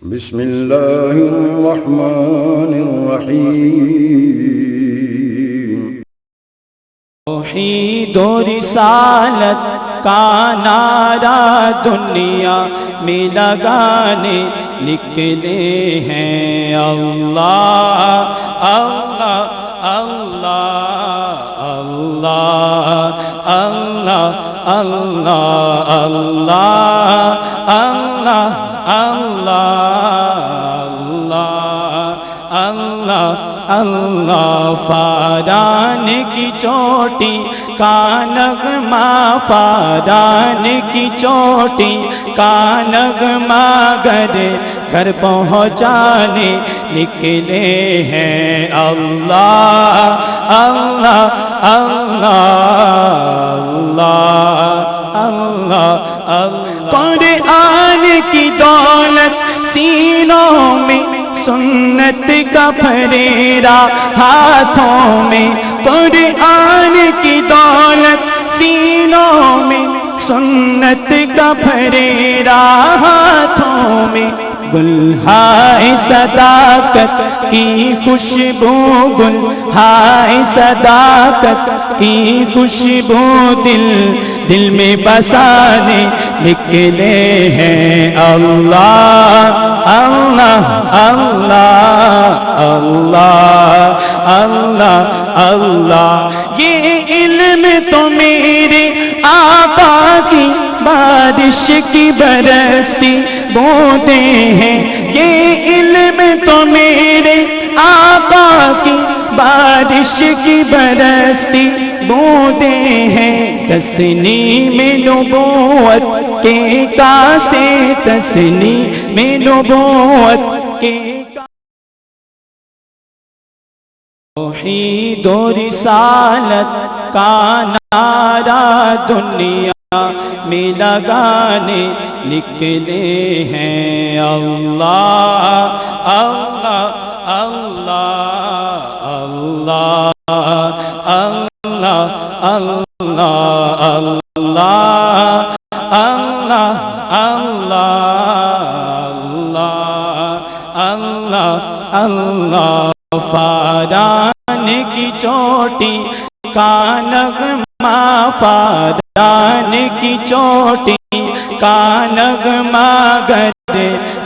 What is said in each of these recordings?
بسم الله الرحمن الرحيم توحید و رسالت کا نعرہ دنیا میں لگانے نکلے ہیں اللہ اللہ اللہ اللہ اللہ اللہ اللہ اللہ اللہ اللہ فاران کی چوٹی کا نغمہ فاران کی چوٹی کا نغمہ گھر پہنچانے نکلے ہیں اللہ اللہ اللہ اللہ اللہ قرآن کی دولت سینوں میں سنت کا پھریرا ہاتھوں میں قرآن کی دولت سینوں میں سنت کا پھریرا ہاتھوں میں گلہائے صداقت کی خوشبو گلہائے صداقت کی خوشبو دل میں بسانے نکلے ہیں اللہ اللہ اللہ اللہ اللہ اللہ یہ علم تو میرے آقا کی بارش کی برستی بوندیں ہیں یہ علم تو میرے آقا کی بارش کی برستی بوندیں ہیں تسنیم نبوت کے کاسے تسنیم نبوت کے توحید و رسالت کا نعرہ دنیا میں لگانے نکلے ہیں اللہ اللہ اللہ اللہ اللہ اللہ اللہ اللہ اللہ اللہ فاران کی چوٹی کا نغمہ فاران کی چوٹی کا نغمہ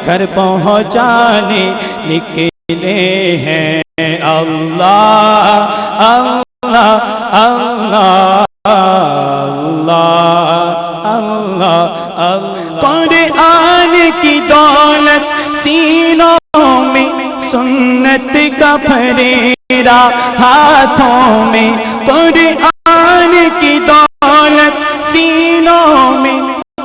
گھر پہنچانے نکلے ہیں اللہ اللہ اللہ اللہ اللہ قرآن کی دولت سینوں میں سنت کا پھریرا ہاتھوں میں قرآن کی دولت سینوں میں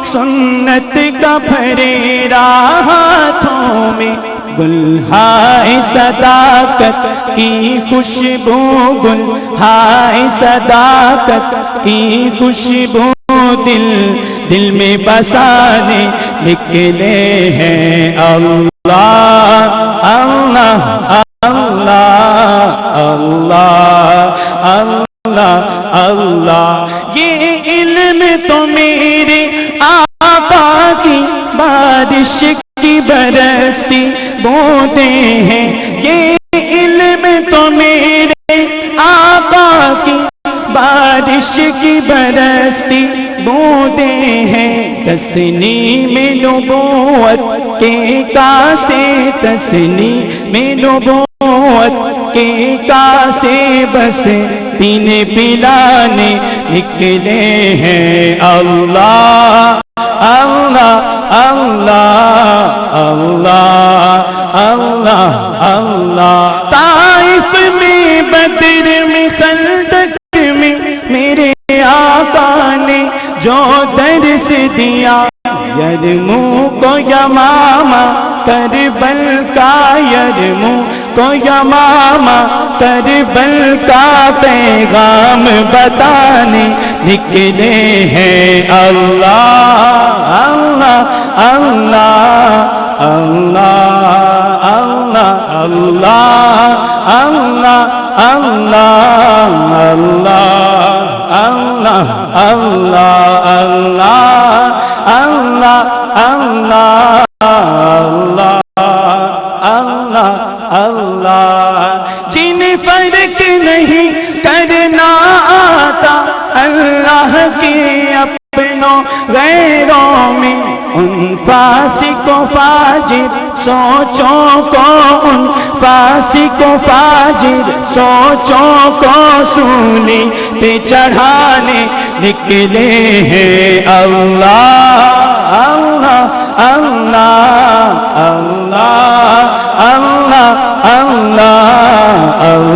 سنت کا پھریرا ہاتھوں میں گلہائے صداقت کی خوشبو گلہائے صداقت کی خوشبو دل میں بسانے نکلے ہیں اللہ اللہ اللہ اللہ اللہ یہ علم تو میرے آقا کی بارش کی برستی بوندیں ہیں یہ علم تو میرے آقا کی بارش کی برستی بوندیں ہیں تسنیم نبوت کے کاسے تسنیم نبوت کے کاسے بس پینے پلانے نکلے ہیں اللہ اللہ اللہ اللہ اللہ اللہ طائف میں بدر میں خندق میں میرے آقا نے جو درس دیا یرموک کو یمامہ کربل کا یرموک کو یمامہ کربل کا پیغام بتانے نکلے ہیں اللہ اللہ اللہ اللہ اللہ اللہ اللہ اللہ اللہ اللہ اللہ اللہ اللہ اللہ اللہ جنہیں فرق نہیں کرنا آتا اللہ کے اپنوں غیروں میں، ان فاسق و فاجر سوچوں کو، ان فاسق و فاجر سوچوں کو سولی پہ چڑھانے نکلے ہیں اللہ اللہ اللہ اللہ اللہ اللہ اللہ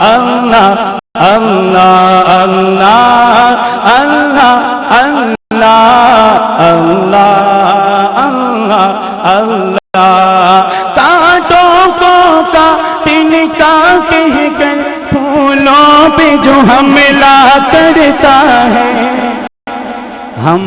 اللہ اللہ اللہ اللہ اللہ اللہ اللہ اللہ کانٹوں کو کاٹن کا کہہ کر پھولوں پہ جو حملہ کرتا ہے، ہم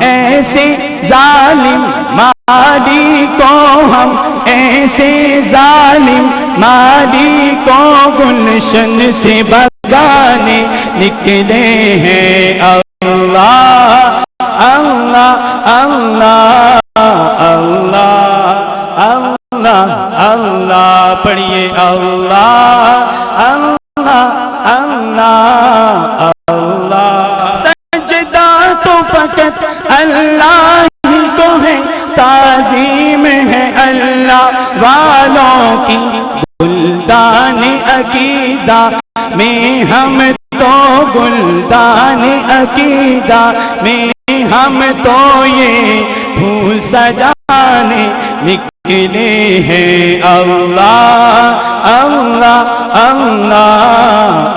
ایسے ظالم مالی کو، ہم ایسے ظالم مالی کو گلشن سے بھگانے نکلے ہیں اللہ اللہ اللہ اللہ اللہ اللہ پڑھیے اللہ اللہ اللہ اللہ سجدہ تو فقط اللہ ہی کو ہے، تعظیم ہے اللہ والوں کی، گلدان عقیدہ میں ہم تو، گلدان عقیدہ میں ہم تو یہ پھول سجانے نکلے ہیں اللہ اللہ اللہ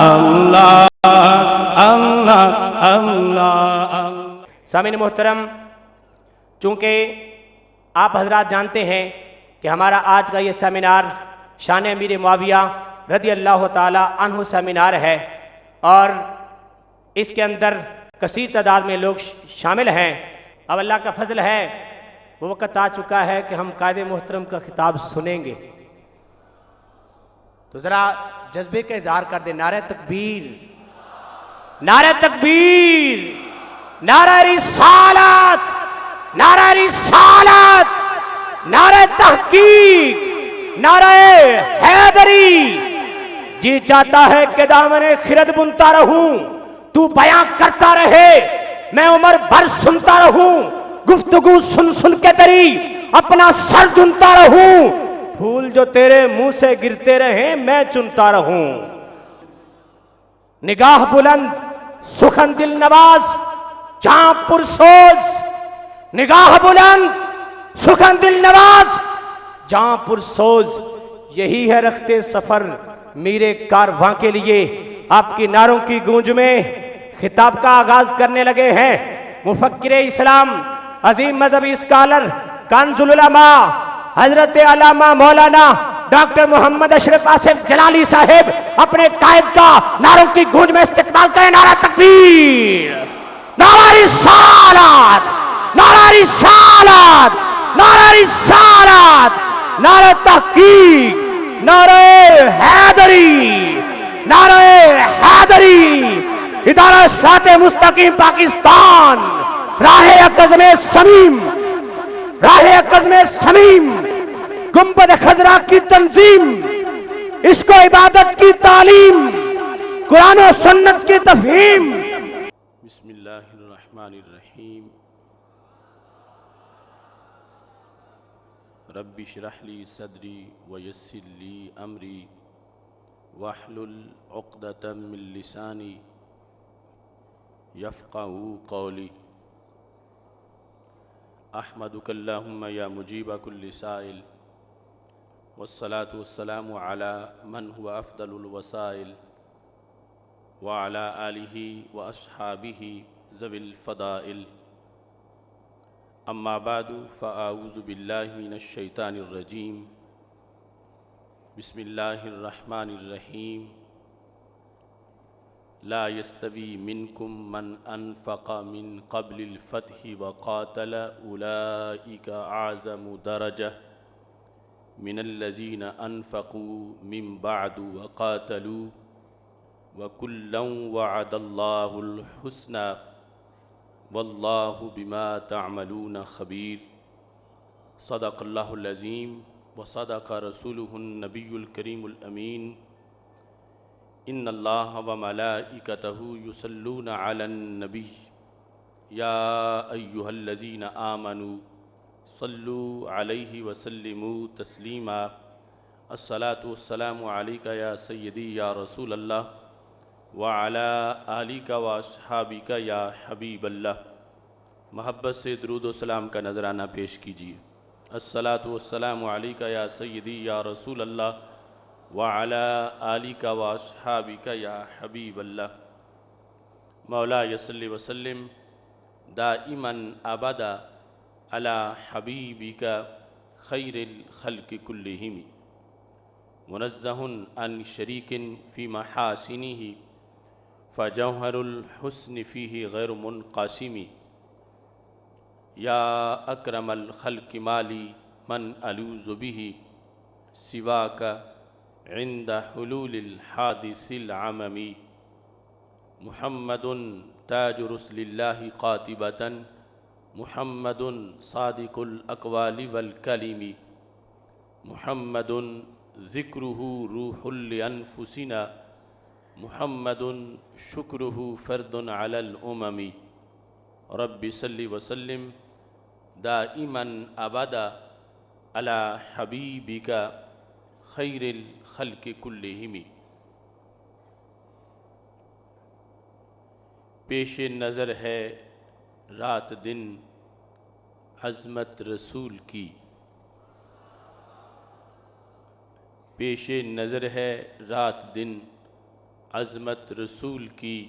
اللہ اللہ اللہ۔ سامعین محترم، چونکہ آپ حضرات جانتے ہیں کہ ہمارا آج کا یہ سیمینار شان امیر معاویہ رضی اللہ تعالی عنہ سیمینار ہے، اور اس کے اندر کثیر تعداد میں لوگ شامل ہیں۔ اب اللہ کا فضل ہے، وہ وقت آ چکا ہے کہ ہم قائد محترم کا خطاب سنیں گے، تو ذرا جذبے کا اظہار کر دیں۔ نعرہ تکبیر، نعرہ تکبیر، نعرہ رسالت، نعرہ رسالت، نعرہ تحقیق، نعرہ حیدری۔ جی چاہتا ہے کہ دامن خرد بنتا رہوں، تو بیاں کرتا رہے، میں عمر بھر سنتا رہوں، گفتگو سن سن کے تیری اپنا سر دھنتا رہوں، پھول جو تیرے منہ سے گرتے رہیں میں چنتا رہوں۔ نگاہ بلند سخن دل نواز جہاں پرسوز، نگاہ بلند سخن دل نواز جہاں پرسوز، یہی ہے رختے سفر میرے کارواں کے لیے۔ آپ کی نعروں کی گونج میں خطاب کا آغاز کرنے لگے ہیں مفکر اسلام، عظیم مذہبی اسکالر، کنز العلماء، حضرت علامہ مولانا ڈاکٹر محمد اشرف آصف جلالی صاحب، اپنے قائد کا نعروں کی گونج میں استقبال کریں۔ نعرہ تکبیر، نعرہ رسالت، نعرہ رسالت، نعرہ رسالت، نعرہ تحقیق، نعرہ حیدری، نعرہ حیدری، ادارہ صراط مستقیم پاکستان، راہ عقزم سمیم، راہ عقزم سمیم، گنبد خضرا کی تنظیم، عشق و عبادت کی تعلیم، قرآن و سنت کی تفہیم۔ بسم اللہ الرحمن الرحیم۔ رب اشرح لی صدری ویسر لی امری واحلل عقدۃ من لسانی یفقہوا قولی۔ احمدک اللہم یا مجیب کل سائل، والصلاة والسلام علی من هو افضل الوسائل، وعلى آلہ واصحابہ ذوی الفضائل۔ اما بعد فاعوذ باللہ من الشیطان الرجیم، بسم اللہ الرحمن الرحیم۔ لا يستوی منکم من انفق من قبل الفتح وقاتل اولئک اعظم درجہ من الذین انفقوا من بعد وقاتلوا وَكُلًّا وَعَدَ اللَّهُ الْحُسْنَى وَاللَّهُ بِمَا تَعْمَلُونَ خَبِيرٌ۔ صدق اللہ العظیم وصدق رسوله النبي الكريم الأمين إن الله وملائكته يصلون على النبي يا أيها الذين آمنوا صلوا عليه وسلموا تسليما الصلاة والسلام عليك يا سيدي يا رسول الله وعلى آلك وأصحابك يا حبيب الله. محبت سے درود و سلام کا نذرانہ پیش کیجیے. الصلاة والسلام علیکہ یا سیدی یا رسول اللہ وعلی آلک واصحابک یا حبیب اللہ. مولا صلی وسلم دائما ابدا علی حبیبک خیر الخلق کلہم منزہ عن شریک فی محاسنہ فجوہر الحسن فیہ غیر منقاسم. یا اکرم الخلق مالی من الوذ به سواک عند حلول الحادث العممی. محمد تاج رسل اللہ قاطبۃ محمد صادق الاقوال والکلم. محمد ذکرہ روح لانفسنا محمد شکرہ فرد علی الامم. رب صلی وسلم دائما ابدا علی حبیبک خیر الخلق کلہم. پیش نظر ہے رات دن عظمت رسول کی. پیش نظر ہے رات دن عظمت رسول کی.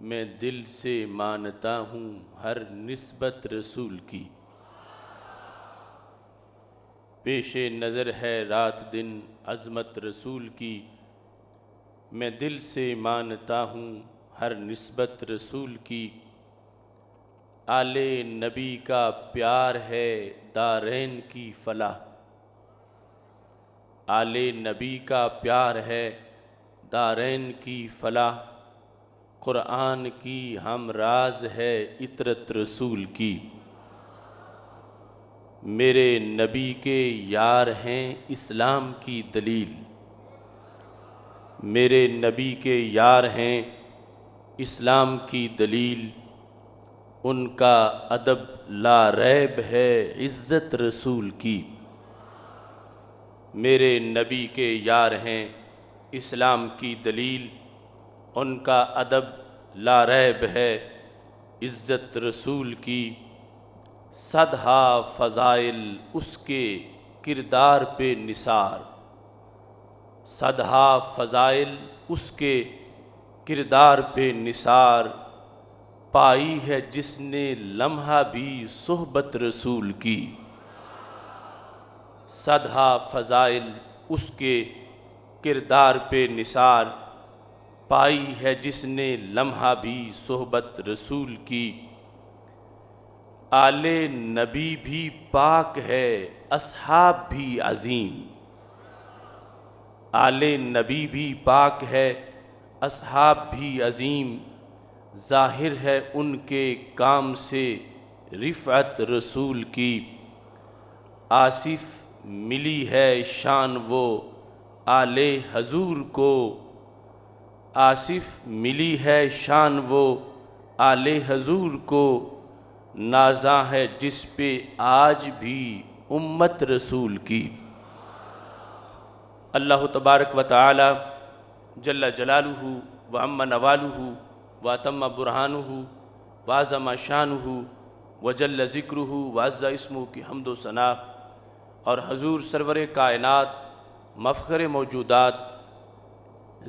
میں دل سے مانتا ہوں ہر نسبت رسول کی. پیش نظر ہے رات دن عظمت رسول کی. میں دل سے مانتا ہوں ہر نسبت رسول کی. آل نبی کا پیار ہے دارین کی فلاح. آل نبی کا پیار ہے دارین کی فلاح. قرآن کی ہم راز ہے عطرت رسول کی. میرے نبی کے یار ہیں اسلام کی دلیل. میرے نبی کے یار ہیں اسلام کی دلیل. ان کا ادب لا ریب ہے عزت رسول کی. میرے نبی کے یار ہیں اسلام کی دلیل. ان کا ادب لا ریب ہے عزت رسول کی. صدہا فضائل اس کے کردار پہ نثار. صدہا فضائل اس کے کردار پہ نثار. پائی ہے جس نے لمحہ بھی صحبت رسول کی. صدہا فضائل اس کے کردار پہ نثار. پائی ہے جس نے لمحہ بھی صحبت رسول کی. آل نبی بھی پاک ہے اصحاب بھی عظیم. آل نبی بھی پاک ہے اصحاب بھی عظیم. ظاہر ہے ان کے کام سے رفعت رسول کی. آصف ملی ہے شان وہ آل حضور کو. آصف ملی ہے شان وہ آل حضور کو. نازاں ہے جس پہ آج بھی امت رسول کی. اللہ تبارک و تعالی جل جلالہ و عم نوالہ و اتم برہانہ و اعظم شانہ و جل ذکرہ و عز اسمہ کی حمد و ثنا اور حضور سرور کائنات مفخر موجودات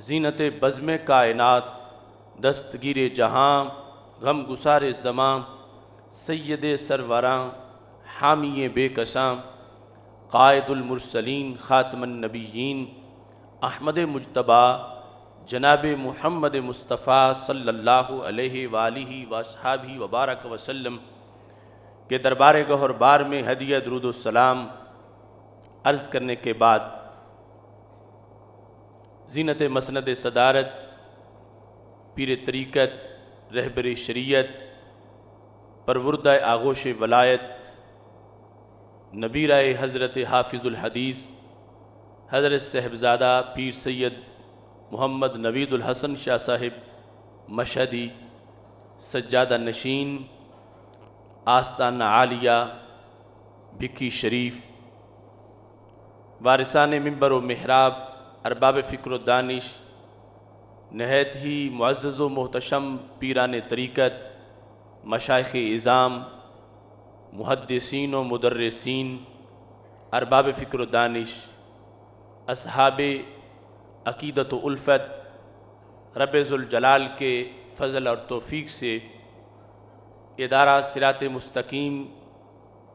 زینت بزم کائنات دستگیر جہاں غم گسار زماں سید سروراں حامی بے کساں قائد المرسلین خاتم النبیین احمد مجتبی جناب محمد مصطفیٰ صلی اللہ علیہ وآلہ واصحابہ وبارک وسلم کے دربار گہر بار میں ہدیہ درود و سلام عرض کرنے کے بعد زینت مسند صدارت پیر طریقت رہبر شریعت پروردہ آغوش ولایت نبیرہ حضرت حافظ الحدیث حضرت صاحبزادہ پیر سید محمد نوید الحسن شاہ صاحب مشہدی سجادہ نشین آستانہ عالیہ بھکی شریف وارثان منبر و محراب ارباب فکر و دانش نہایت ہی معزز و محتشم پیران طریقت مشائخ اعظام محدثین و مدرسین ارباب فکر و دانش اصحاب عقیدت و الفت رب ذوالجلال کے فضل اور توفیق سے ادارہ صراط مستقیم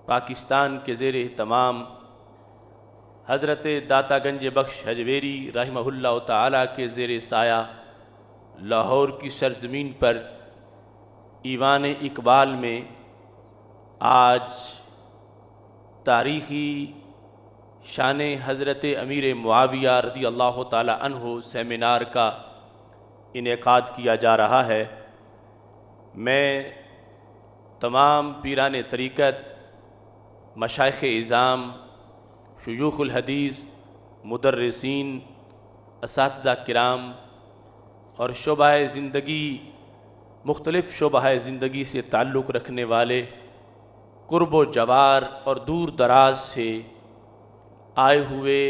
پاکستان کے زیر اہتمام حضرت داتا گنج بخش حجویری رحمہ اللہ تعالیٰ کے زیر سایہ لاہور کی سرزمین پر ایوان اقبال میں آج تاریخی شان حضرت امیر معاویہ رضی اللہ تعالیٰ عنہ سیمینار کا انعقاد کیا جا رہا ہے۔ میں تمام پیران طریقت مشائخ اعظام شیوخ الحدیث مدرسین اساتذہ کرام اور شعبہ زندگی مختلف شعبہ زندگی سے تعلق رکھنے والے قرب و جوار اور دور دراز سے آئے ہوئے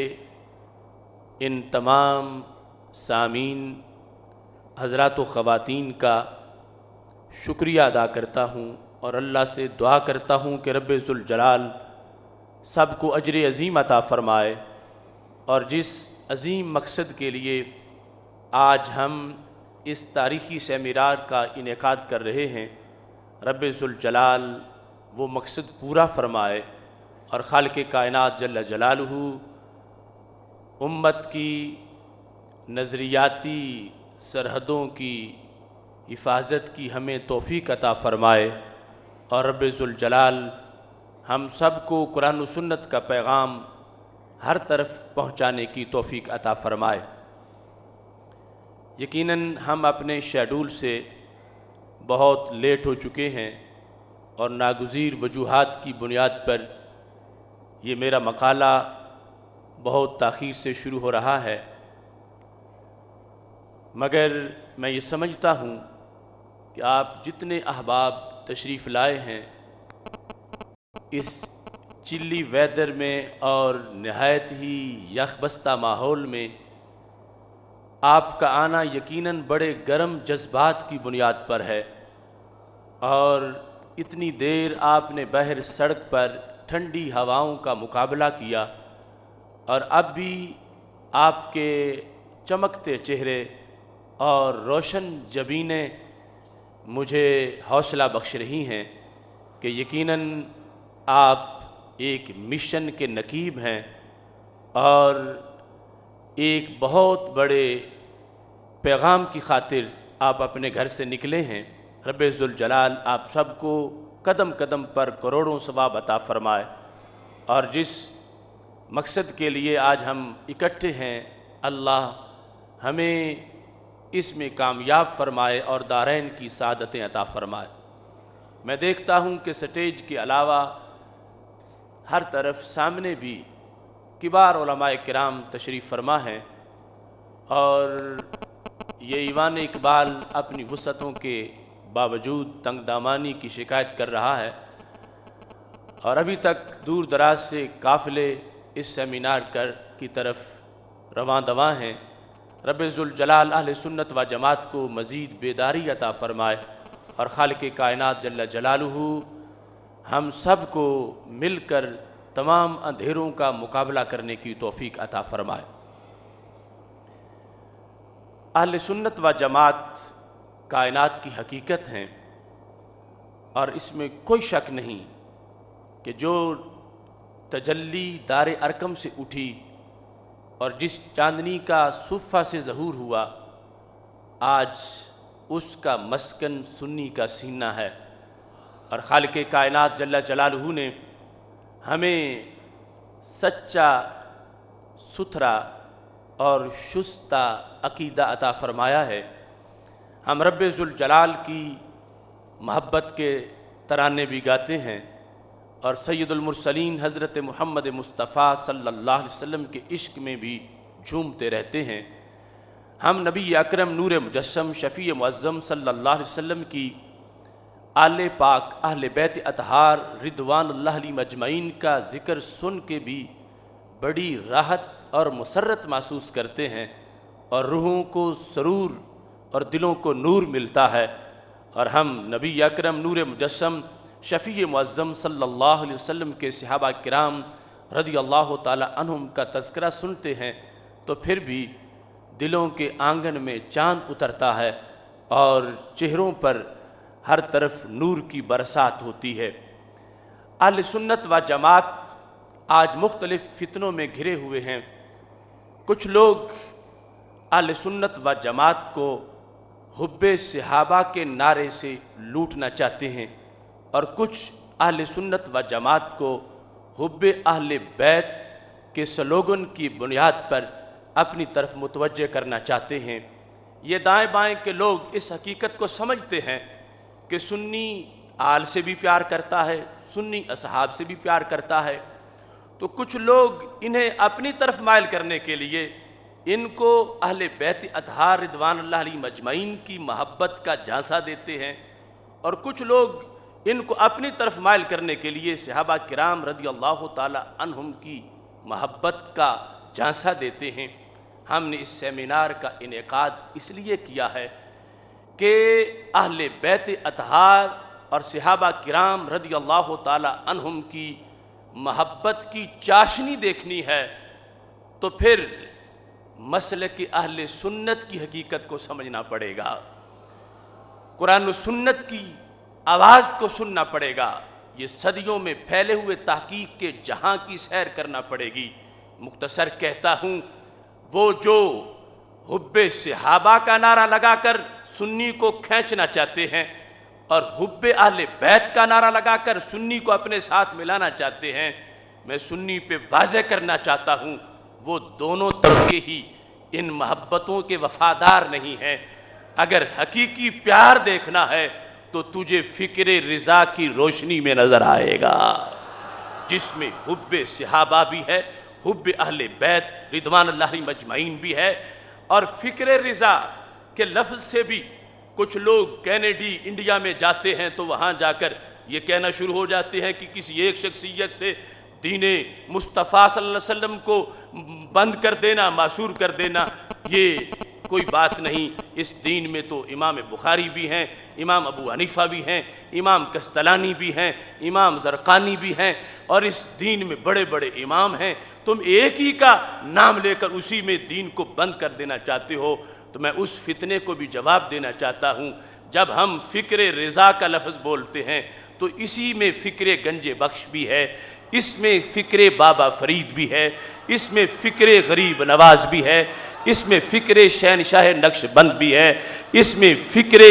ان تمام سامعین حضرات و خواتین کا شکریہ ادا کرتا ہوں اور اللہ سے دعا کرتا ہوں کہ رب ذوالجلال سب کو اجر عظیم عطا فرمائے، اور جس عظیم مقصد کے لیے آج ہم اس تاریخی سیمینار کا انعقاد کر رہے ہیں، رب ذوالجلال وہ مقصد پورا فرمائے اور خالق کائنات جل جلالہ امت کی نظریاتی سرحدوں کی حفاظت کی ہمیں توفیق عطا فرمائے، اور رب ذوالجلال ہم سب کو قرآن و سنت کا پیغام ہر طرف پہنچانے کی توفیق عطا فرمائے۔ یقیناً ہم اپنے شیڈول سے بہت لیٹ ہو چکے ہیں اور ناگزیر وجوہات کی بنیاد پر یہ میرا مقالہ بہت تاخیر سے شروع ہو رہا ہے، مگر میں یہ سمجھتا ہوں کہ آپ جتنے احباب تشریف لائے ہیں اس چلی ویدر میں اور نہایت ہی یخبستہ ماحول میں آپ کا آنا یقیناً بڑے گرم جذبات کی بنیاد پر ہے، اور اتنی دیر آپ نے بہر سڑک پر ٹھنڈی ہواؤں کا مقابلہ کیا، اور اب بھی آپ کے چمکتے چہرے اور روشن جبینیں مجھے حوصلہ بخش رہی ہیں کہ یقیناً آپ ایک مشن کے نقیب ہیں اور ایک بہت بڑے پیغام کی خاطر آپ اپنے گھر سے نکلے ہیں۔ رب ذوالجلال آپ سب کو قدم قدم پر کروڑوں ثواب عطا فرمائے، اور جس مقصد کے لیے آج ہم اکٹھے ہیں اللہ ہمیں اس میں کامیاب فرمائے اور دارین کی سعادتیں عطا فرمائے۔ میں دیکھتا ہوں کہ سٹیج کے علاوہ ہر طرف سامنے بھی کبار علماء کرام تشریف فرما ہیں، اور یہ ایوان اقبال اپنی وسعتوں کے باوجود تنگ دامانی کی شکایت کر رہا ہے، اور ابھی تک دور دراز سے قافلے اس سیمینار کی طرف رواں دواں ہیں۔ رب ذوالجلال اہل سنت و جماعت کو مزید بیداری عطا فرمائے، اور خالق کائنات جل جلالہ ہم سب کو مل کر تمام اندھیروں کا مقابلہ کرنے کی توفیق عطا فرمائے۔ اہل سنت و جماعت کائنات کی حقیقت ہیں، اور اس میں کوئی شک نہیں کہ جو تجلی دار ارکم سے اٹھی اور جس چاندنی کا صفہ سے ظہور ہوا، آج اس کا مسکن سنی کا سینہ ہے، اور خالق کائنات جل جلالہ نے ہمیں سچا ستھرا اور شستہ عقیدہ عطا فرمایا ہے۔ ہم رب ذوالجلال کی محبت کے ترانے بھی گاتے ہیں، اور سید المرسلین حضرت محمد مصطفیٰ صلی اللہ علیہ وسلم کے عشق میں بھی جھومتے رہتے ہیں۔ ہم نبی اکرم نور مجسم شفیع معظم صلی اللہ علیہ وسلم کی آل پاک اہل بیت اطہار رضوان اللہ علیہم اجمعین کا ذکر سن کے بھی بڑی راحت اور مسرت محسوس کرتے ہیں، اور روحوں کو سرور اور دلوں کو نور ملتا ہے۔ اور ہم نبی اکرم نور مجسم شفیع معظم صلی اللہ علیہ وسلم کے صحابہ کرام رضی اللہ تعالی عنہم کا تذکرہ سنتے ہیں تو پھر بھی دلوں کے آنگن میں چاند اترتا ہے اور چہروں پر ہر طرف نور کی برسات ہوتی ہے۔ اہل سنت و جماعت آج مختلف فتنوں میں گھرے ہوئے ہیں۔ کچھ لوگ اہل سنت و جماعت کو حب صحابہ کے نعرے سے لوٹنا چاہتے ہیں، اور کچھ اہل سنت و جماعت کو حب اہل بیت کے سلوگن کی بنیاد پر اپنی طرف متوجہ کرنا چاہتے ہیں۔ یہ دائیں بائیں کے لوگ اس حقیقت کو سمجھتے ہیں کہ سنی آل سے بھی پیار کرتا ہے، سنی اصحاب سے بھی پیار کرتا ہے، تو کچھ لوگ انہیں اپنی طرف مائل کرنے کے لیے ان کو اہل بیت اطہار رضوان اللہ علیہم اجمعین کی محبت کا جھانسا دیتے ہیں، اور کچھ لوگ ان کو اپنی طرف مائل کرنے کے لیے صحابہ کرام رضی اللہ تعالی عنہم کی محبت کا جھانسا دیتے ہیں۔ ہم نے اس سیمینار کا انعقاد اس لیے کیا ہے کہ اہل بیت اطہار اور صحابہ کرام رضی اللہ تعالی عنہم کی محبت کی چاشنی دیکھنی ہے، تو پھر مسلک اہل سنت کی حقیقت کو سمجھنا پڑے گا، قرآن و سنت کی آواز کو سننا پڑے گا، یہ صدیوں میں پھیلے ہوئے تحقیق کے جہاں کی سیر کرنا پڑے گی۔ مختصر کہتا ہوں، وہ جو حب صحابہ کا نعرہ لگا کر سنی کو کھینچنا چاہتے ہیں اور حب اہل بیت کا نعرہ لگا کر سنی کو اپنے ساتھ ملانا چاہتے ہیں، میں سنی پہ واضح کرنا چاہتا ہوں وہ دونوں طبقے ہی ان محبتوں کے وفادار نہیں ہیں۔ اگر حقیقی پیار دیکھنا ہے تو تجھے فکر رضا کی روشنی میں نظر آئے گا، جس میں حب صحابہ بھی ہے، حب اہل بیت رضوان اللہ علیہم اجمعین بھی ہے، اور فکر رضا کے لفظ سے بھی کچھ لوگ کینیڈی انڈیا میں جاتے ہیں تو وہاں جا کر یہ کہنا شروع ہو جاتے ہیں کہ کسی ایک شخصیت سے دین مصطفیٰ صلی اللہ علیہ وسلم کو بند کر دینا، معصور کر دینا، یہ کوئی بات نہیں۔ اس دین میں تو امام بخاری بھی ہیں، امام ابو حنیفہ بھی ہیں، امام کستلانی بھی ہیں، امام زرقانی بھی ہیں، اور اس دین میں بڑے بڑے امام ہیں۔ تم ایک ہی کا نام لے کر اسی میں دین کو بند کر دینا چاہتے ہو، تو میں اس فتنے کو بھی جواب دینا چاہتا ہوں۔ جب ہم فکر رضا کا لفظ بولتے ہیں تو اسی میں فکر گنج بخش بھی ہے، اس میں فکر بابا فرید بھی ہے، اس میں فکر غریب نواز بھی ہے، اس میں فکر شہنشاہ نقش بند بھی ہے، اس میں فکر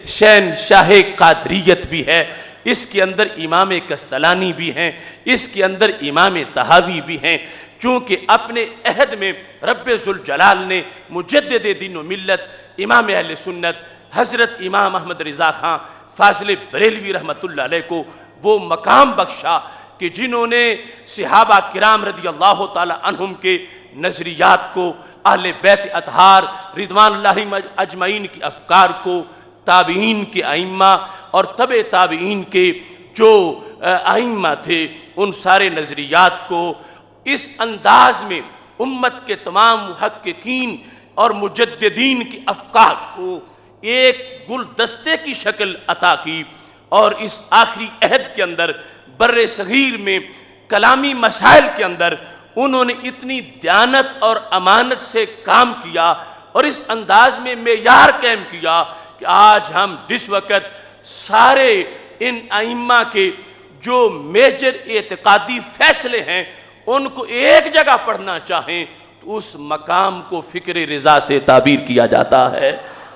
شہنشاہ قادریت بھی ہے، اس کے اندر امام کستلانی بھی ہیں، اس کے اندر امام طحاوی بھی ہیں۔ چونکہ اپنے عہد میں رب ذوالجلال نے مجدد دین و ملت امام اہل سنت حضرت امام احمد رضا خان فاضل بریلوی رحمۃ اللہ علیہ کو وہ مقام بخشا کہ جنہوں نے صحابہ کرام رضی اللہ تعالی عنہم کے نظریات کو، اہل بیت اطہار رضوان اللہ علیہم اجمعین کی افکار کو، تابعین کے ائمہ اور تبع تابعین کے جو ائمہ تھے ان سارے نظریات کو اس انداز میں امت کے تمام محققین اور مجددین کی افکار کو ایک گلدستے کی شکل عطا کی، اور اس آخری عہد کے اندر بر صغیر میں کلامی مسائل کے اندر انہوں نے اتنی دیانت اور امانت سے کام کیا اور اس انداز میں معیار قائم کیا کہ آج ہم جس وقت سارے ان ائمہ کے جو میجر اعتقادی فیصلے ہیں ان کو ایک جگہ پڑھنا چاہیں تو اس مقام کو فکر رضا سے تعبیر کیا جاتا ہے،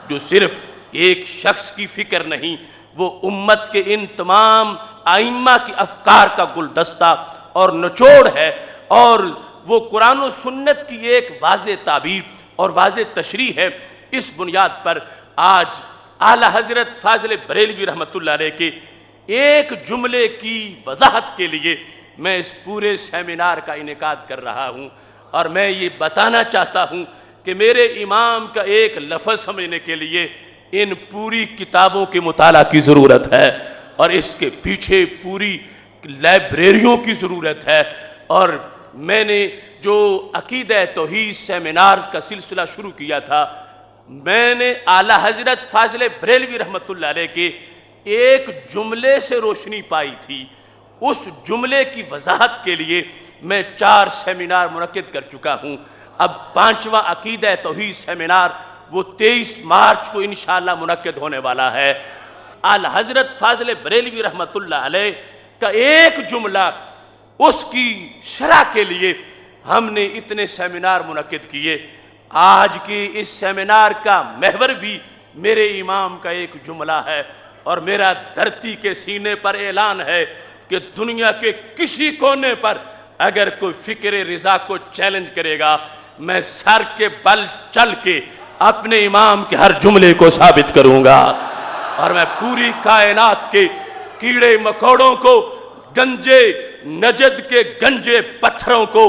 جو صرف ایک شخص کی فکر نہیں، وہ امت کے ان تمام ائمہ کی افکار کا گلدستہ اور نچوڑ ہے، اور وہ قرآن و سنت کی ایک واضح تعبیر اور واضح تشریح ہے۔ اس بنیاد پر آج اعلیٰ حضرت فاضل بریلوی رحمۃ اللہ علیہ کے ایک جملے کی وضاحت کے لیے میں اس پورے سیمینار کا انعقاد کر رہا ہوں، اور میں یہ بتانا چاہتا ہوں کہ میرے امام کا ایک لفظ سمجھنے کے لیے ان پوری کتابوں کے مطالعہ کی ضرورت ہے، اور اس کے پیچھے پوری لائبریریوں کی ضرورت ہے۔ اور میں نے جو عقیدہ توحید سیمینار کا سلسلہ شروع کیا تھا، میں نے اعلیٰ حضرت فاضل بریلوی رحمۃ اللہ علیہ کے ایک جملے سے روشنی پائی تھی۔ اس جملے کی وضاحت کے لیے میں 4 سیمینار منعقد کر چکا ہوں۔ اب 5واں عقیدہ توحید سیمینار وہ 23 مارچ کو انشاءاللہ منعقد ہونے والا ہے۔ اعلیٰ حضرت فاضل بریلوی رحمۃ اللہ علیہ کا ایک جملہ، اس کی شرح کے لیے ہم نے اتنے سیمینار منعقد کیے۔ آج کی اس سیمینار کا محور بھی میرے امام کا ایک جملہ ہے، اور میرا دھرتی کے سینے پر اعلان ہے کہ دنیا کے کسی کونے پر اگر کوئی فکر رضا کو چیلنج کرے گا، میں سر کے بل چل کے اپنے امام کے ہر جملے کو ثابت کروں گا، اور میں پوری کائنات کے کیڑے مکوڑوں کو، گنجے نجد کے گنجے پتھروں کو،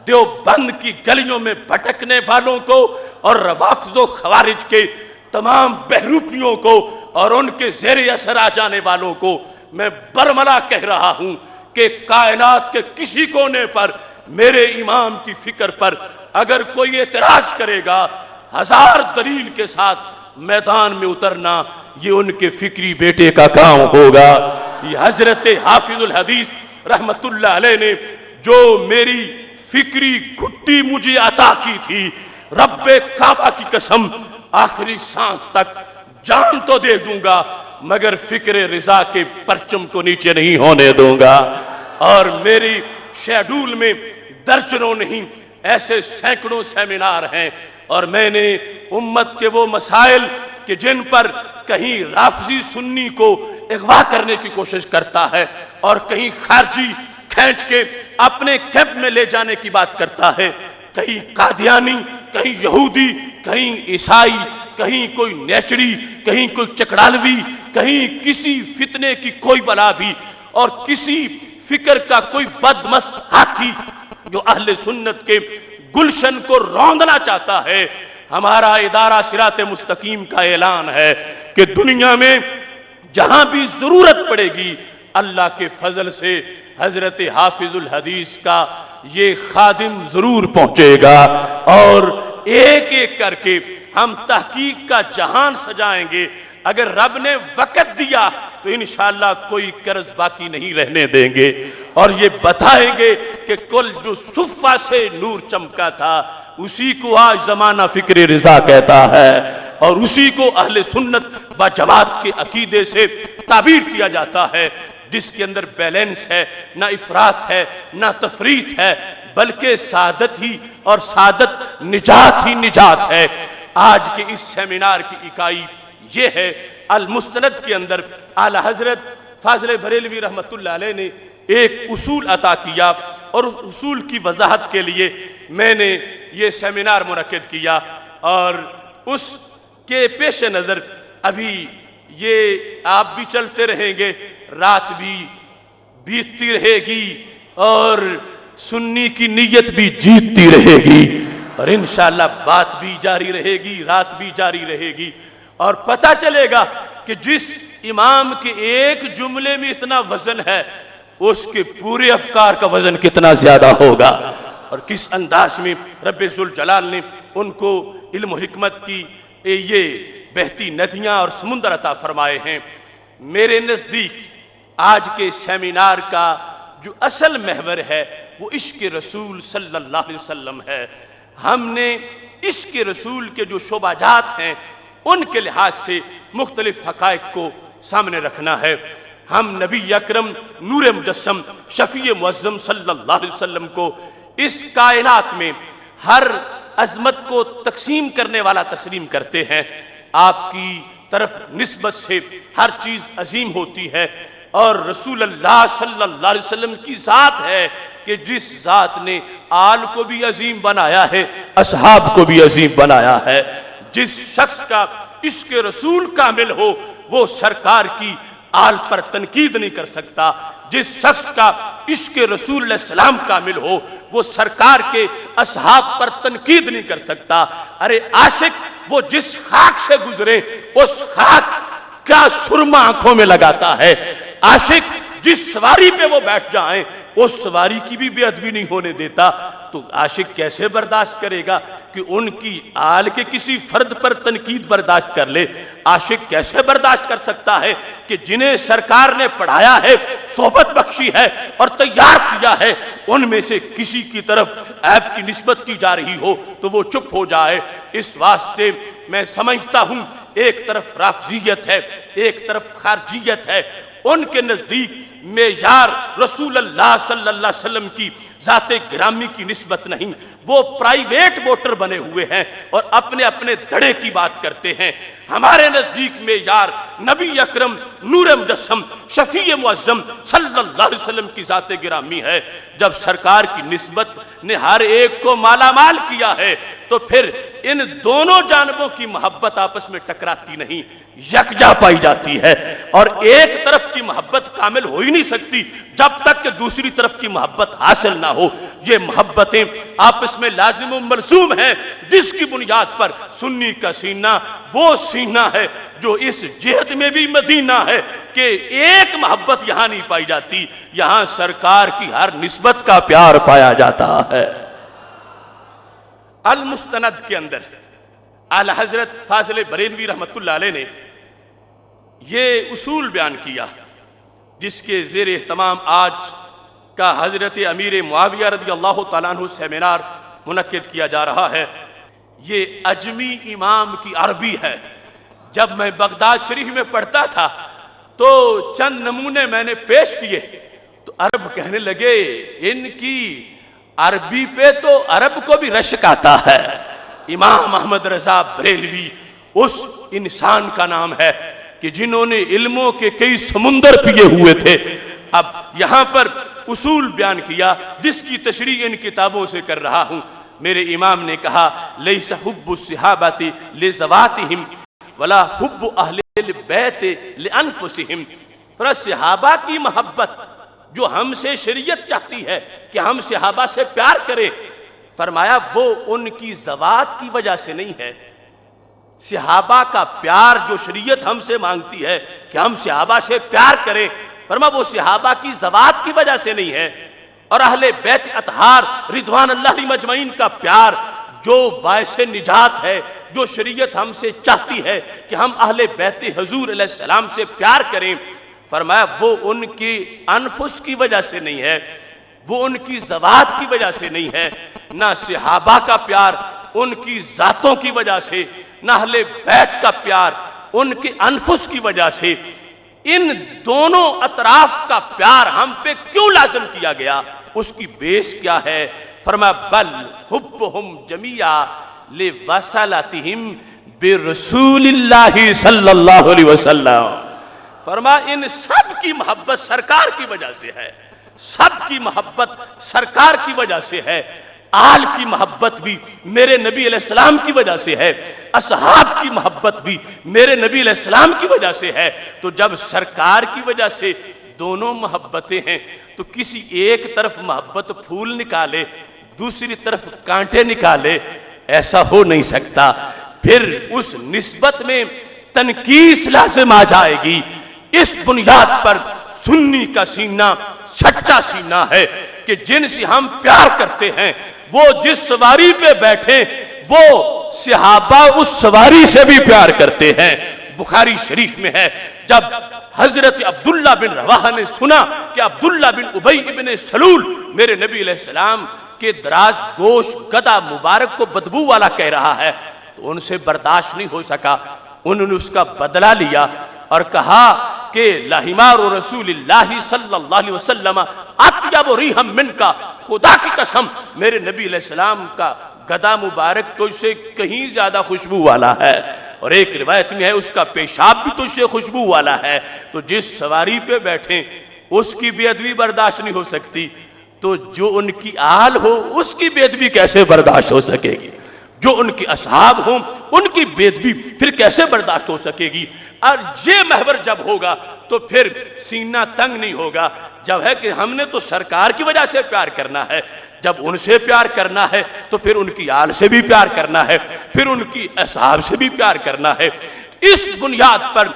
دیوبند کی گلیوں میں بھٹکنے والوں کو، اور روافض و خوارج کے تمام بہروپیوں کو اور ان کے زیر اثر آ جانے والوں کو میں برملا کہہ رہا ہوں کہ کائنات کے کسی کونے پر میرے امام کی فکر پر اگر کوئی اعتراض کرے گا، 1000 دلیل کے ساتھ میدان میں اترنا یہ ان کے فکری بیٹے کا کام ہوگا۔ یہ حضرت حافظ الحدیث رحمت اللہ علیہ نے جو میری فکری گھٹی مجھے عطا کی تھی، رب کعبہ کی قسم آخری سانس تک جان تو دے دوں گا مگر فکر رضا کے پرچم کو نیچے نہیں ہونے دوں گا۔ اور میری شیڈول میں درجنوں نہیں ایسے سینکڑوں سیمینار ہیں، اور میں نے امت کے وہ مسائل کہ جن پر کہیں رافضی سنی کو اغوا کرنے کی کوشش کرتا ہے اور کہیں خارجی کھینچ کے اپنے کیمپ میں لے جانے کی بات کرتا ہے، کہیں قادیانی، کہیں یہودی، کہیں عیسائی، کہیں کوئی نیچڑی، کہیں کوئی چکڑالوی، کہیں کسی فتنے کی کوئی بلا بھی، اور کسی فکر کا کوئی بدمست ہاتھی جو اہل سنت کے گلشن کو روندنا چاہتا ہے۔ ہمارا ادارہ صراط مستقیم کا اعلان ہے کہ دنیا میں جہاں بھی ضرورت پڑے گی، اللہ کے فضل سے حضرت حافظ الحدیث کا یہ خادم ضرور پہنچے گا، اور ایک ایک کر کے ہم تحقیق کا جہان سجائیں گے۔ اگر رب نے وقت دیا تو انشاءاللہ کوئی قرض باقی نہیں رہنے دیں گے، اور یہ بتائیں گے کہ کل جو صفہ سے نور چمکا تھا اسی کو آج زمانہ فکر رضا کہتا ہے، اور اسی کو اہل سنت و جماعت کے عقیدے سے تعبیر کیا جاتا ہے، جس کے اندر بیلنس ہے، نہ افراط ہے نہ تفریط ہے، بلکہ سعادت ہی اور سعادت نجات ہی نجات ہے۔ آج کے اس سیمینار کی اکائی یہ ہے، المستند کے اندر اعلیٰ حضرت فاضل بریلوی رحمت اللہ علیہ نے ایک اصول عطا کیا، اور اس اصول کی وضاحت کے لیے میں نے یہ سیمینار منعقد کیا، اور اس کے پیش نظر ابھی یہ آپ بھی چلتے رہیں گے، رات بھی بیتتی رہے گی اور سنی کی نیت بھی جیتتی رہے گی، اور انشاءاللہ بات بھی جاری رہے گی، رات بھی جاری رہے گی، اور پتہ چلے گا کہ جس امام کے ایک جملے میں اتنا وزن ہے اس کے پورے افکار کا وزن کتنا زیادہ ہوگا، اور کس انداز میں رب ذوالجلال نے ان کو علم و حکمت کی یہ بہتی ندیاں اور سمندر عطا فرمائے ہیں۔ میرے نزدیک آج کے سیمینار کا جو اصل محور ہے وہ عشق رسول صلی اللہ علیہ وسلم ہے۔ ہم نے عشق رسول کے جو شعبہ جات ہیں ان کے لحاظ سے مختلف حقائق کو سامنے رکھنا ہے۔ ہم نبی اکرم نور مجسم شفیع معظم صلی اللہ علیہ وسلم کو اس کائنات میں ہر عظمت کو تقسیم کرنے والا تسلیم کرتے ہیں۔ آپ کی طرف نسبت سے ہر چیز عظیم ہوتی ہے، اور رسول اللہ صلی اللہ علیہ وسلم کی ذات ہے کہ جس ذات نے آل کو بھی عظیم بنایا ہے، اصحاب کو بھی عظیم بنایا ہے۔ جس شخص کا عشق رسول کامل ہو وہ سرکار کی آل پر تنقید نہیں کر سکتا۔ جس شخص کا عشق رسول علیہ السلام کامل ہو وہ سرکار کے اصحاب پر تنقید نہیں کر سکتا۔ ارے عاشق وہ جس خاک سے گزرے اس خاک کا سرما آنکھوں میں لگاتا ہے۔ عاشق جس سواری پہ وہ بیٹھ جائیں اس سواری کی بھی بے ادبی نہیں ہونے دیتا۔ تو عاشق کیسے برداشت کرے گا کہ ان کی آل کے کسی فرد پر تنقید برداشت کر لے؟ عاشق کیسے برداشت کر سکتا ہے کہ جنہیں سرکار نے پڑھایا ہے، صحبت بخشی ہے اور تیار کیا ہے، ان میں سے کسی کی طرف عیب کی نسبت کی جا رہی ہو تو وہ چپ ہو جائے؟ اس واسطے میں سمجھتا ہوں ایک طرف رافضیت ہے، ایک طرف خارجیت ہے۔ ان کے نزدیک معیار رسول اللہ صلی اللہ علیہ وسلم کی ذات گرامی کی نسبت نہیں، وہ پرائیویٹ ووٹر بنے ہوئے ہیں اور اپنے اپنے دھڑے کی بات کرتے ہیں۔ ہمارے نزدیک معیار نبی اکرم نور مجسم شفیع معظم صلی اللہ علیہ وسلم کی ذات گرامی ہے۔ جب سرکار کی نسبت نے ہر ایک کو مالا مال کیا ہے تو پھر ان دونوں جانبوں کی محبت آپس میں ٹکراتی نہیں، یکجا پائی جاتی ہے۔ اور ایک طرف کی محبت کامل ہو ہی نہیں سکتی جب تک کہ دوسری طرف کی محبت حاصل نہ ہو۔ یہ محبتیں آپس میں لازم و ملزوم ہیں، جس کی بنیاد پر سنی کا سینہ وہ سینہ ہے جو اس جہد میں بھی مدینہ ہے کہ ایک محبت یہاں نہیں پائی جاتی، یہاں سرکار کی ہر نسبت کا پیار پایا جاتا ہے۔ المستند کے اندر اعلی حضرت فاضل بریلوی رحمت اللہ علیہ نے یہ اصول بیان کیا جس کے زیر اہتمام آج کا حضرت امیر معاویہ رضی اللہ تعالیٰ عنہ سیمینار منعقد کیا جا رہا ہے۔ یہ اجمی امام کی عربی ہے۔ جب میں بغداد شریف میں پڑھتا تھا تو چند نمونے میں نے پیش کیے تو عرب کہنے لگے ان کی عربی پہ تو عرب کو بھی رشک آتا ہے۔ امام احمد رضا بریلوی اس انسان کا نام ہے کہ جنہوں نے علموں کے کئی سمندر پیے ہوئے تھے۔ اب یہاں پر اصول بیان کیا جس کی تشریح ان کتابوں سے کر رہا ہوں۔ میرے امام نے کہا لیس حب الصحابۃ لذواتہم ولا حب اہل البیت لانفسہم۔ صحابہ کی محبت جو ہم سے شریعت چاہتی ہے کہ ہم صحابہ سے پیار کریں، فرمایا وہ ان کی ذوات کی وجہ سے نہیں ہے۔ صحابہ کا پیار جو شریعت ہم سے مانگتی ہے کہ ہم صحابہ سے پیار کریں، فرمایا وہ صحابہ کی ذوات کی وجہ سے نہیں ہے۔ اور اہل بیت اطہار رضوان اللہ علیہم اجمعین کا پیار جو باعث نجات ہے، جو شریعت ہم سے چاہتی ہے کہ ہم اہل بیت حضور علیہ السلام سے پیار کریں، فرمایا وہ ان کی انفس کی وجہ سے نہیں ہے، وہ ان کی ذوات کی وجہ سے نہیں ہے۔ نہ صحابہ کا پیار ان کی ذاتوں کی وجہ سے، نہ اہل بیت کا پیار ان کے انفس کی وجہ سے۔ ان دونوں اطراف کا پیار ہم پہ کیوں لازم کیا گیا، اس کی بیس کیا ہے؟ فرمایا بل حبہم جمیعا لوصلتہم برسول اللہ صلی اللہ علیہ وسلم۔ فرمایا ان سب کی محبت سرکار کی وجہ سے ہے، سب کی محبت سرکار کی وجہ سے ہے۔ آل کی محبت بھی میرے نبی علیہ السلام کی وجہ سے ہے، اصحاب کی محبت بھی میرے نبی علیہ السلام کی وجہ سے ہے۔ تو جب سرکار کی وجہ سے دونوں محبتیں ہیں تو کسی ایک طرف محبت پھول نکالے دوسری طرف کانٹے نکالے، ایسا ہو نہیں سکتا۔ پھر اس نسبت میں تنقیس لازم آ جائے گی۔ اس بنیاد پر سنی کا سینہ سچا سینہ ہے کہ جن سے ہم پیار کرتے ہیں وہ جس سواری پہ بیٹھے وہ صحابہ اس سواری سے بھی پیار کرتے ہیں۔ بخاری شریف میں ہے جب حضرت عبداللہ بن رواحہ نے سنا کہ عبداللہ بن ابی ابن سلول میرے نبی علیہ السلام کے دراز گوش گدا مبارک کو بدبو والا کہہ رہا ہے تو ان سے برداشت نہیں ہو سکا، انہوں نے اس کا بدلہ لیا اور کہا کہ لحمار رسول اللہ صلی اللہ علیہ وسلم اطیب ریحا منکا، خدا کی قسم میرے نبی علیہ السلام کا گدا مبارک تو اس سے کہیں زیادہ خوشبو والا ہے، اور ایک روایت میں ہے اس کا پیشاب بھی تو اس سے خوشبو والا ہے۔ تو جس سواری پہ بیٹھیں اس کی بے ادبی برداشت نہیں ہو سکتی تو جو ان کی آل ہو اس کی بے ادبی کیسے برداشت ہو سکے گی؟ جو ان کے اصحاب ہوں ان کی بے ادبی پھر کیسے برداشت ہو سکے گی؟ اور یہ محور جب ہوگا تو پھر سینہ تنگ نہیں ہوگا. جب ہے کہ ہم نے تو سرکار کی وجہ سے پیار کرنا ہے, جب ان سے پیار کرنا ہے تو پھر ان کی آل سے بھی پیار کرنا ہے, پھر ان کی اصحاب سے بھی پیار کرنا ہے. اس بنیاد پر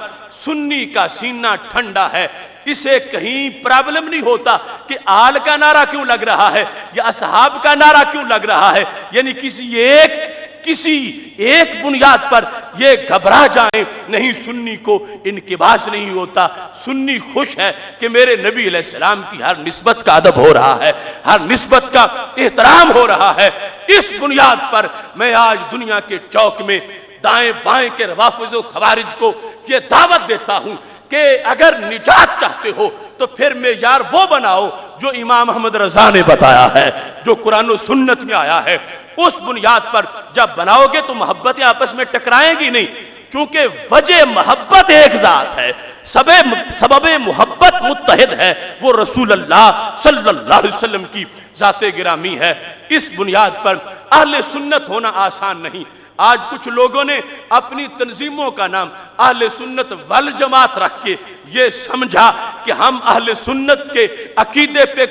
سنی کا سینہ ٹھنڈا ہے. اسے کہیں پرابلم نہیں ہوتا کہ آل کا نعرہ کیوں لگ رہا ہے یا اصحاب کا نعرہ کیوں لگ رہا ہے, یعنی کسی ایک بنیاد پر یہ گھبرا جائیں. نہیں, سنی کو انکباس نہیں ہوتا. سنی خوش ہے کہ میرے نبی علیہ السلام کی ہر نسبت کا ادب ہو رہا ہے, ہر نسبت کا احترام ہو رہا ہے. اس بنیاد پر میں آج دنیا کے چوک میں دائیں بائیں کے روافض و خوارج کو یہ دعوت دیتا ہوں کہ اگر نجات چاہتے ہو تو پھر معیار وہ بناؤ جو امام احمد رضا نے بتایا ہے, جو قرآن و سنت میں آیا ہے. اس بنیاد پر جب بناؤ گے تو محبتیں آپس میں ٹکرائیں گی نہیں, چونکہ وجہ محبت ایک ذات ہے, سبب محبت متحد ہے, وہ رسول اللہ صلی اللہ علیہ وسلم کی ذات گرامی ہے. اس بنیاد پر اہل سنت ہونا آسان نہیں. آج کچھ لوگوں نے اپنی تنظیموں کا نام اہل سنت والجماعت رکھ کے یہ سمجھا کہ ہم اہل سنت کے عقیدے پہ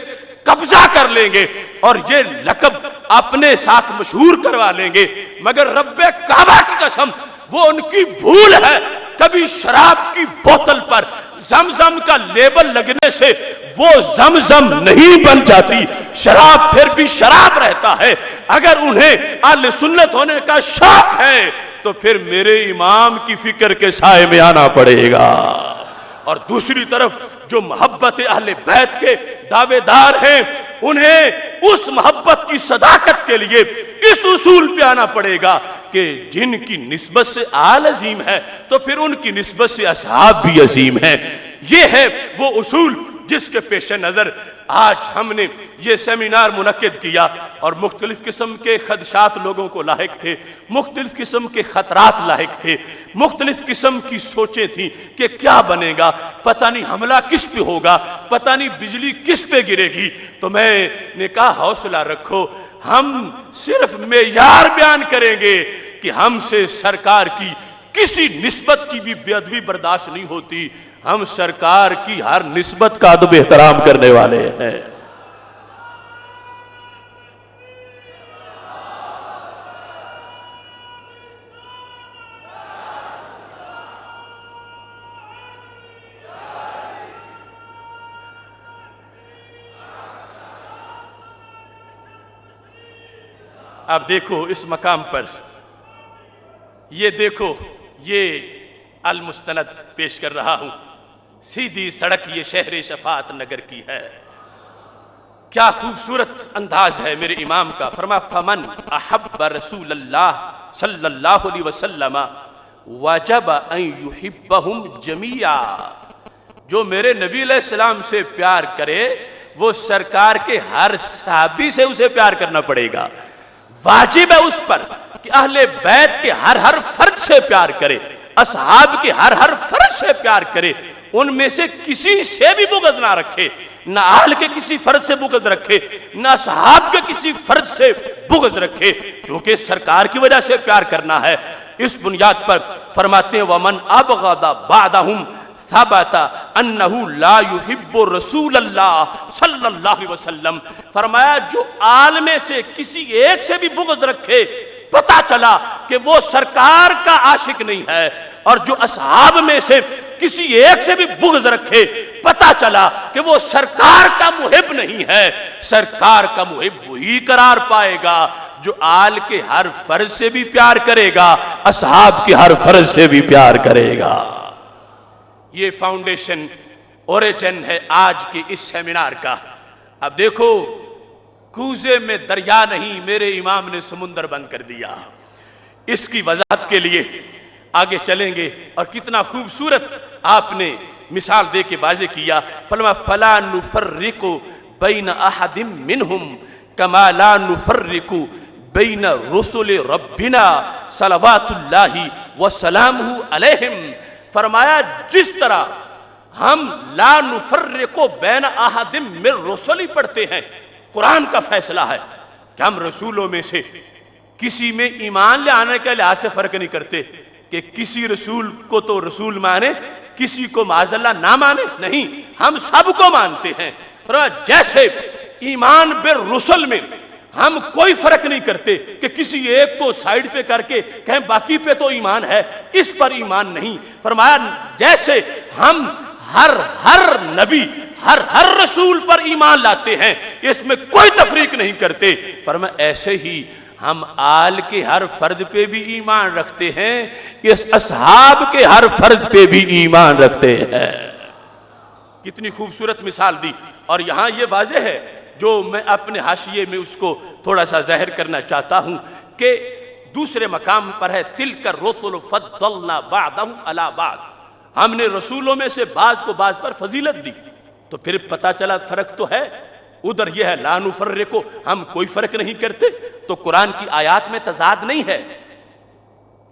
قبضہ کر لیں گے اور یہ لقب اپنے ساتھ مشہور کروا لیں گے. مگر رب کعبہ کی قسم وہ ان کی بھول ہے. کبھی شراب کی بوتل پر زمزم کا لیبل لگنے سے وہ زمزم نہیں بن جاتی, شراب پھر بھی شراب رہتا ہے. اگر انہیں اہل سنت ہونے کا شوق ہے تو پھر میرے امام کی فکر کے سائے میں آنا پڑے گا. اور دوسری طرف جو محبت اہل بیت کے دعوے دار ہیں, انہیں اس محبت کی صداقت کے لیے اس اصول پہ آنا پڑے گا کہ جن کی نسبت سے آل عظیم ہے تو پھر ان کی نسبت سے اصحاب بھی عظیم ہیں. یہ ہے وہ اصول جس کے پیش نظر آج ہم نے یہ سیمینار منعقد کیا. اور مختلف قسم کے خدشات لوگوں کو لاحق تھے, مختلف قسم کے خطرات لاحق تھے, مختلف قسم کی سوچیں تھیں کہ کیا بنے گا, پتہ نہیں حملہ کس پہ ہوگا, پتہ نہیں بجلی کس پہ گرے گی. تو میں نے کہا حوصلہ رکھو, ہم صرف معیار بیان کریں گے کہ ہم سے سرکار کی کسی نسبت کی بھی بے ادبی برداشت نہیں ہوتی. ہم سرکار کی ہر نسبت کا ادب احترام کرنے والے ہیں. اب دیکھو اس مقام پر, یہ دیکھو, یہ المستند پیش کر رہا ہوں. سیدھی سڑک یہ شہر شفاعت نگر کی ہے. کیا خوبصورت انداز ہے میرے امام کا. فرما فمن احب رسول اللہ صلی اللہ علیہ وسلم وجب ان یحبہم جمیعا. جو میرے نبی علیہ السلام سے پیار کرے وہ سرکار کے ہر صحابی سے اسے پیار کرنا پڑے گا. واجب ہے اس پر کہ اہل بیت کے ہر فرد سے پیار کرے, اصحاب کے ہر فرد سے پیار کرے, ان میں سے کسی سے بھی بغض نہ رکھے, نہ آل کے کسی فرد سے بغض رکھے, نہ اصحاب کے کسی فرد سے بغض رکھے, کیونکہ سرکار کی وجہ سے پیار کرنا ہے. اس بنیاد پر فرماتے ہیں ومن ابغض بعدہم ثبت انہ لا یحب رسول اللہ صلی اللہ علیہ وسلم. فرمایا جو آل میں سے کسی ایک سے بھی بغض رکھے پتا چلا کہ وہ سرکار کا عاشق نہیں ہے, اور جو اصحاب میں سے کسی ایک سے بھی بغض رکھے پتا چلا کہ وہ سرکار کا محب نہیں ہے. سرکار کا محب وہی قرار پائے گا جو آل کے ہر فرض سے بھی پیار کرے گا, اصحاب کے ہر فرض سے بھی پیار کرے گا. یہ فاؤنڈیشن اوریجن ہے آج کے اس سیمینار کا. اب دیکھو, کوزے میں دریا نہیں, میرے امام نے سمندر بند کر دیا. اس کی وضاحت کے لیے آگے چلیں گے, اور کتنا خوبصورت آپ نے مثال دے کے واضح کیا. فرمایا فلا نفرق بین احد منہم کما لا نفرق بین رسل ربنا صلوات اللہ وسلامہ علیہم. فرمایا جس طرح ہم لا نفرق بین احد من رسل پڑھتے ہیں, قرآن کا فیصلہ ہے کہ ہم رسولوں میں سے کسی میں ایمان لے آنے کے لحاظ سے فرق نہیں کرتے, کہ کسی رسول کو تو رسول مانے، کسی کو معاذ اللہ نہ مانے، نہیں، ہم سب کو مانتے ہیں۔ جیسے ایمان بالرسل میں ہم کوئی فرق نہیں کرتے کہ کسی ایک کو سائیڈ پہ کر کے کہیں باقی پہ تو ایمان ہے، اس پر ایمان نہیں۔ فرمایا جیسے ہم ہر نبی ہر رسول پر ایمان لاتے ہیں، اس میں کوئی تفریق نہیں کرتے، فرمایا ایسے ہی ہم آل کے ہر فرد پہ بھی ایمان رکھتے ہیں، اس اصحاب کے ہر فرد پہ بھی ایمان رکھتے ہیں۔ کتنی خوبصورت مثال دی، اور یہاں یہ واضح ہے جو میں اپنے حاشیے میں اس کو تھوڑا سا ظاہر کرنا چاہتا ہوں کہ دوسرے مقام پر ہے تِلْكَ الرُّسُلُ فَضَّلْنَا بَعْضَهُمْ عَلَى بَعْضٍ، ہم نے رسولوں میں سے بعض کو بعض پر فضیلت دی، تو پھر پتہ چلا فرق تو ہے۔ ادھر یہ ہے لا نفرق، ہم کوئی فرق نہیں کرتے، تو قرآن کی آیات میں تضاد نہیں ہے،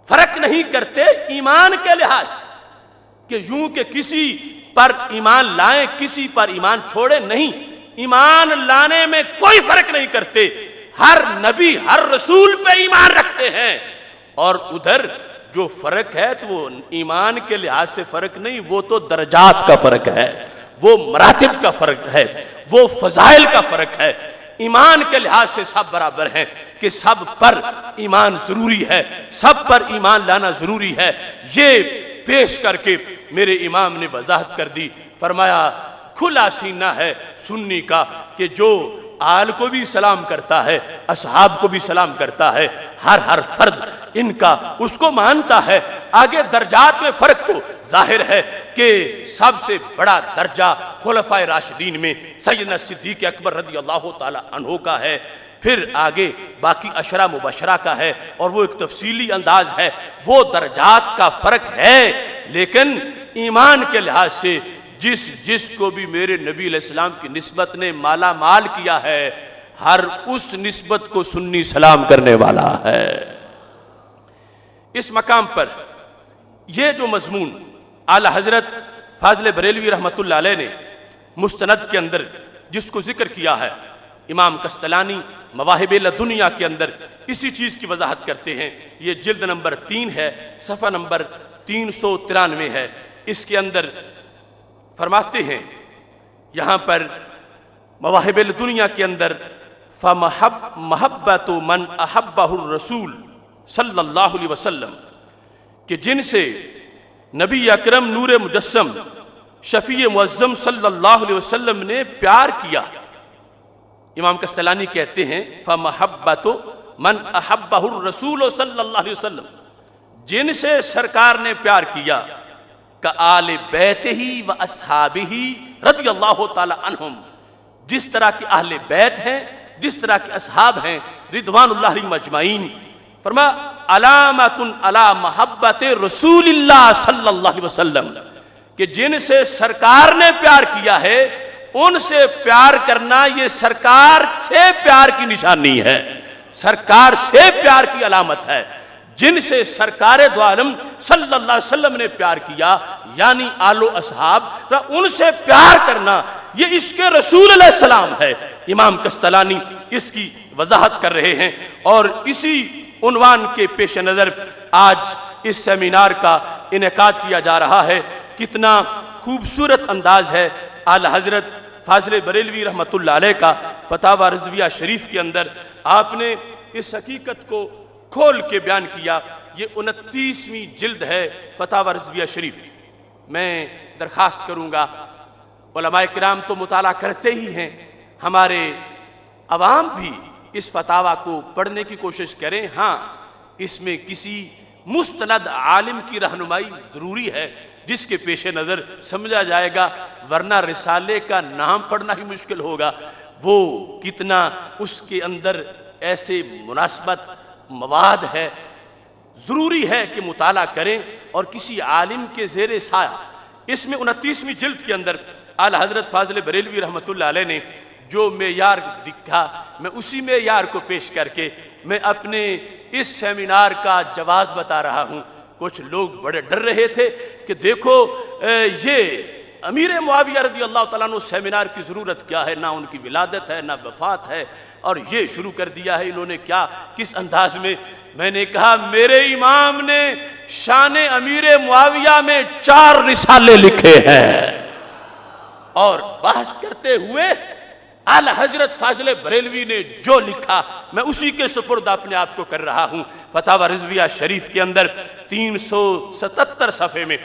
فرق نہیں کرتے ایمان کے لحاظ کہ یوں کہ کسی پر ایمان لائیں کسی پر ایمان چھوڑیں، نہیں، ایمان لانے میں کوئی فرق نہیں کرتے، ہر نبی ہر رسول پہ ایمان رکھتے ہیں، اور ادھر جو فرق ہے تو وہ ایمان کے لحاظ سے فرق نہیں، وہ تو درجات کا فرق ہے، وہ مراتب کا فرق ہے، وہ فضائل کا فرق ہے۔ ایمان کے لحاظ سے سب برابر ہیں کہ سب پر ایمان ضروری ہے، سب پر ایمان لانا ضروری ہے۔ یہ پیش کر کے میرے امام نے وضاحت کر دی، فرمایا کھلا سینہ ہے سنی کا کہ جو آل کو بھی سلام کرتا ہے، اصحاب کو بھی سلام کرتا ہے، ہر فرد ان کا اس کو مانتا ہے۔ آگے درجات میں فرق تو ظاہر ہے کہ سب سے بڑا درجہ خلفائے راشدین میں سیدنا صدیق اکبر رضی اللہ تعالی عنہ کا ہے، پھر آگے باقی عشرہ مبشرہ کا ہے، اور وہ ایک تفصیلی انداز ہے، وہ درجات کا فرق ہے، لیکن ایمان کے لحاظ سے جس کو بھی میرے نبی علیہ السلام کی نسبت نے مالا مال کیا ہے، ہر اس نسبت کو سنی سلام کرنے والا ہے۔ اس مقام پر یہ جو مضمون اعلی حضرت فاضل بریلوی رحمۃ اللہ علیہ نے مستند کے اندر جس کو ذکر کیا ہے، امام قسطلانی مواہب لدنیا کے اندر اسی چیز کی وضاحت کرتے ہیں۔ یہ جلد نمبر 3 ہے، صفحہ نمبر 393 ہے۔ اس کے اندر فرماتے ہیں یہاں پر مواہب الدنیا کے اندر فَمَحَبَّتُ مَنْ أَحَبَّهُ الرَّسُولُ صلی اللہ علیہ وسلم، کہ جن سے نبی اکرم نور مجسم شفیع معظم صلی اللہ علیہ وسلم نے پیار کیا۔ امام قسطلانی کہتے ہیں فَمَحَبَّتُ مَنْ أَحَبَّهُ الرَّسُولُ صلی اللہ علیہ وسلم، جن سے سرکار نے پیار کیا، آل بیت ہی و اصحاب ہی رضی اللہ تعالی عنہم، جس طرح کے اہل بیت ہیں، جس طرح کے اصحاب ہیں رضوان اللہ علیہم اجمعین۔ فرمایا علامۃ علی محبت رسول اللہ صلی اللہ علیہ وسلم، کہ جن سے سرکار نے پیار کیا ہے ان سے پیار کرنا یہ سرکار سے پیار کی نشانی ہے، سرکار سے پیار کی علامت ہے۔ جن سے سرکار دو عالم صلی اللہ علیہ وسلم نے پیار کیا یعنی آل و اصحاب، ان سے پیار کرنا یہ عشق رسول علیہ السلام ہے۔ امام قسطلانی اس کی وضاحت کر رہے ہیں، اور اسی عنوان کے پیش نظر آج اس سیمینار کا انعقاد کیا جا رہا ہے۔ کتنا خوبصورت انداز ہے اعلی حضرت فاضل بریلوی رحمۃ اللہ علیہ کا فتاوی رضویہ شریف کے اندر آپ نے اس حقیقت کو کھول کے بیان کیا۔ یہ 29ویں جلد ہے فتاوی رضویہ شریف۔ میں درخواست کروں گا علماء کرام تو مطالعہ کرتے ہی ہیں، ہمارے عوام بھی اس فتاوی کو پڑھنے کی کوشش کریں۔ ہاں، اس میں کسی مستند عالم کی رہنمائی ضروری ہے جس کے پیش نظر سمجھا جائے گا، ورنہ رسالے کا نام پڑھنا ہی مشکل ہوگا۔ وہ کتنا اس کے اندر ایسے مناسبت مواد ہے، ضروری ہے کہ مطالعہ کریں اور کسی عالم کے زیر سایہ۔ اس میں 29ویں جلد کے اندر اعلی حضرت فاضل بریلوی رحمۃ اللہ علیہ نے جو معیار دکھا، میں اسی معیار کو پیش کر کے میں اپنے اس سیمینار کا جواز بتا رہا ہوں۔ کچھ لوگ بڑے ڈر رہے تھے کہ دیکھو یہ امیر معاویہ رضی اللہ تعالیٰ عنہ سیمینار کی ضرورت کیا ہے، نہ ان کی ولادت ہے نہ وفات ہے، اور یہ شروع کر دیا ہے انہوں نے کیا، کس انداز میں. میں نے کہا میرے امام نے شان امیر معاویہ میں 4 رسالے لکھے ہیں، اور بحث کرتے ہوئے اعلی حضرت فاضل بریلوی نے جو لکھا میں اسی کے سپرد اپنے آپ کو کر رہا ہوں. فتاوی رضویہ شریف کے اندر 377 صفحے میں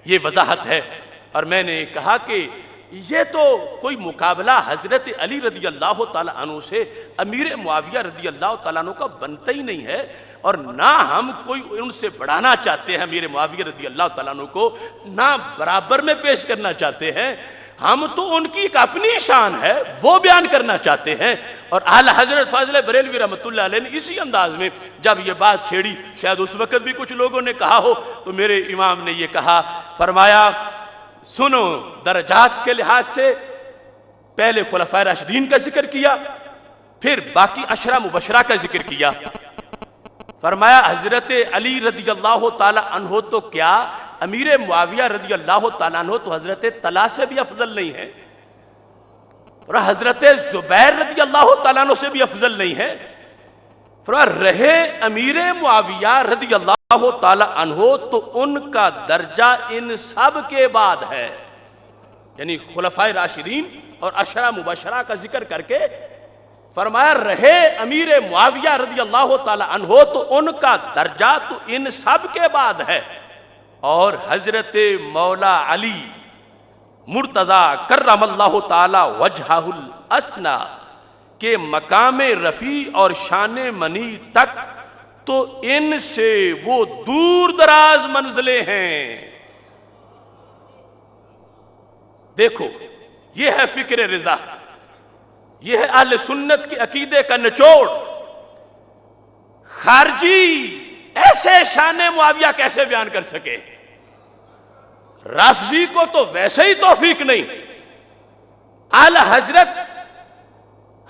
یہ وضاحت ہے. اور میں نے کہا کہ یہ تو کوئی مقابلہ حضرت علی رضی اللہ تعالیٰ عنہ سے امیر معاویہ رضی اللہ تعالیٰ عنہ کا بنتا ہی نہیں ہے، اور نہ ہم کوئی ان سے بڑھانا چاہتے ہیں امیر معاویہ رضی اللہ تعالیٰ عنہ کو، نہ برابر میں پیش کرنا چاہتے ہیں. ہم تو ان کی ایک اپنی شان ہے وہ بیان کرنا چاہتے ہیں. اور اعلی حضرت فاضل بریلوی رحمۃ اللہ علیہ نے اسی انداز میں جب یہ بات چھیڑی، شاید اس وقت بھی کچھ لوگوں نے کہا ہو، تو میرے امام نے یہ کہا، فرمایا سنو درجات کے لحاظ سے پہلے خلفائے راشدین کا ذکر کیا، پھر باقی عشرہ مبشرہ کا ذکر کیا. فرمایا حضرت علی رضی اللہ تعالی عنہ تو کیا، امیر معاویہ رضی اللہ تعالیٰ عنہ تو حضرت طلحہ سے بھی افضل نہیں ہے، اور حضرت زبیر رضی اللہ تعالیٰ عنہ سے بھی افضل نہیں ہے. رہے امیر معاویہ رضی اللہ تعالیٰ عنہ تو ان کا درجہ ان سب کے بعد ہے، یعنی خلفائے راشدین اور عشرہ مبشرہ کا ذکر کر کے فرمایا رہے امیر معاویہ رضی اللہ تعالیٰ عنہ تو ان کا درجہ تو ان سب کے بعد ہے. اور حضرت مولا علی مرتضی کرم اللہ تعالی وجہہ الاسنا کے مقام رفیع اور شان منی تک تو ان سے وہ دور دراز منزلیں ہیں. دیکھو یہ ہے فکر رضا، یہ ہے اہل سنت کے عقیدے کا نچوڑ. خارجی ایسے شان معاویہ کیسے بیان کر سکے؟ رافضی کو تو ویسے ہی توفیق نہیں. اعلی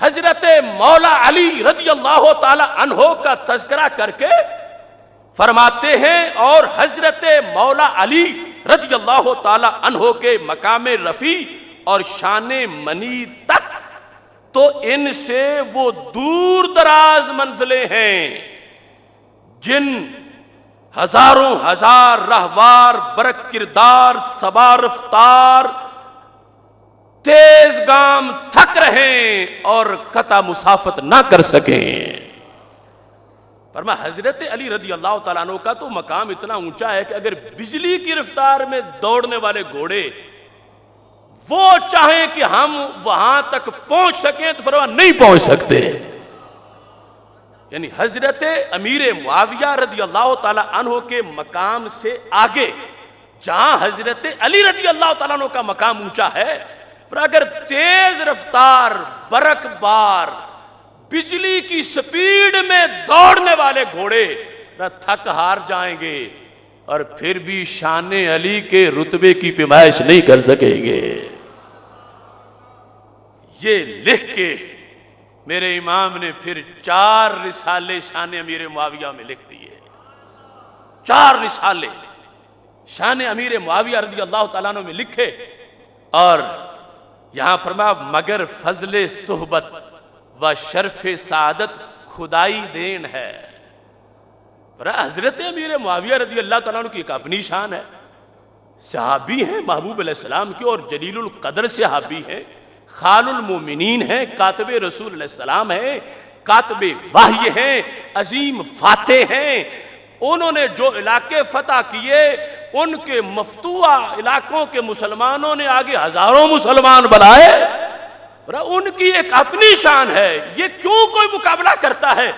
حضرت مولا علی رضی اللہ تعالی عنہ کا تذکرہ کر کے فرماتے ہیں اور حضرت مولا علی رضی اللہ تعالی عنہ کے مقام رفیع اور شان منی تک تو ان سے وہ دور دراز منزلیں ہیں جن ہزاروں ہزار رہوار برق کردار سبا رفتار تیز گام تھک رہیں اور قطع مسافت نہ کر سکیں. فرمایا حضرت علی رضی اللہ تعالیٰ عنہ کا تو مقام اتنا اونچا ہے کہ اگر بجلی کی رفتار میں دوڑنے والے گھوڑے وہ چاہیں کہ ہم وہاں تک پہنچ سکیں تو فرمایا نہیں پہنچ سکتے. یعنی حضرت امیر معاویہ رضی اللہ تعالیٰ عنہ کے مقام سے آگے جہاں حضرت علی رضی اللہ تعالیٰ عنہ کا مقام اونچا ہے، پر اگر تیز رفتار برق بار بجلی کی سپیڈ میں دوڑنے والے گھوڑے نہ تھک ہار جائیں گے اور پھر بھی شان علی کے رتبے کی پیمائش نہیں کر سکیں گے. یہ لکھ کے میرے امام نے پھر 4 رسالے شان امیر معاویہ میں لکھ دیے. 4 رسالے شان امیر معاویہ رضی اللہ تعالیٰ عنہ میں لکھے. اور یہاں فرمایا مگر فضل صحبت و شرف سعادت خدائی دین ہے. حضرت امیر معاویہ رضی اللہ تعالیٰ عنہ کی ایک اپنی شان ہے، صحابی ہیں محبوب علیہ السلام کے اور جلیل القدر صحابی ہیں، خال المومنین ہیں، کاتب رسول علیہ السلام ہیں، کاتب وحی ہیں، عظیم فاتح ہیں. انہوں نے جو علاقے فتح کیے ان کے مفتوح علاقوں کے مسلمانوں نے آگے ہزاروں مسلمان بنائے. ان کی ایک اپنی شان ہے، یہ کیوں کوئی مقابلہ کرتا ہے؟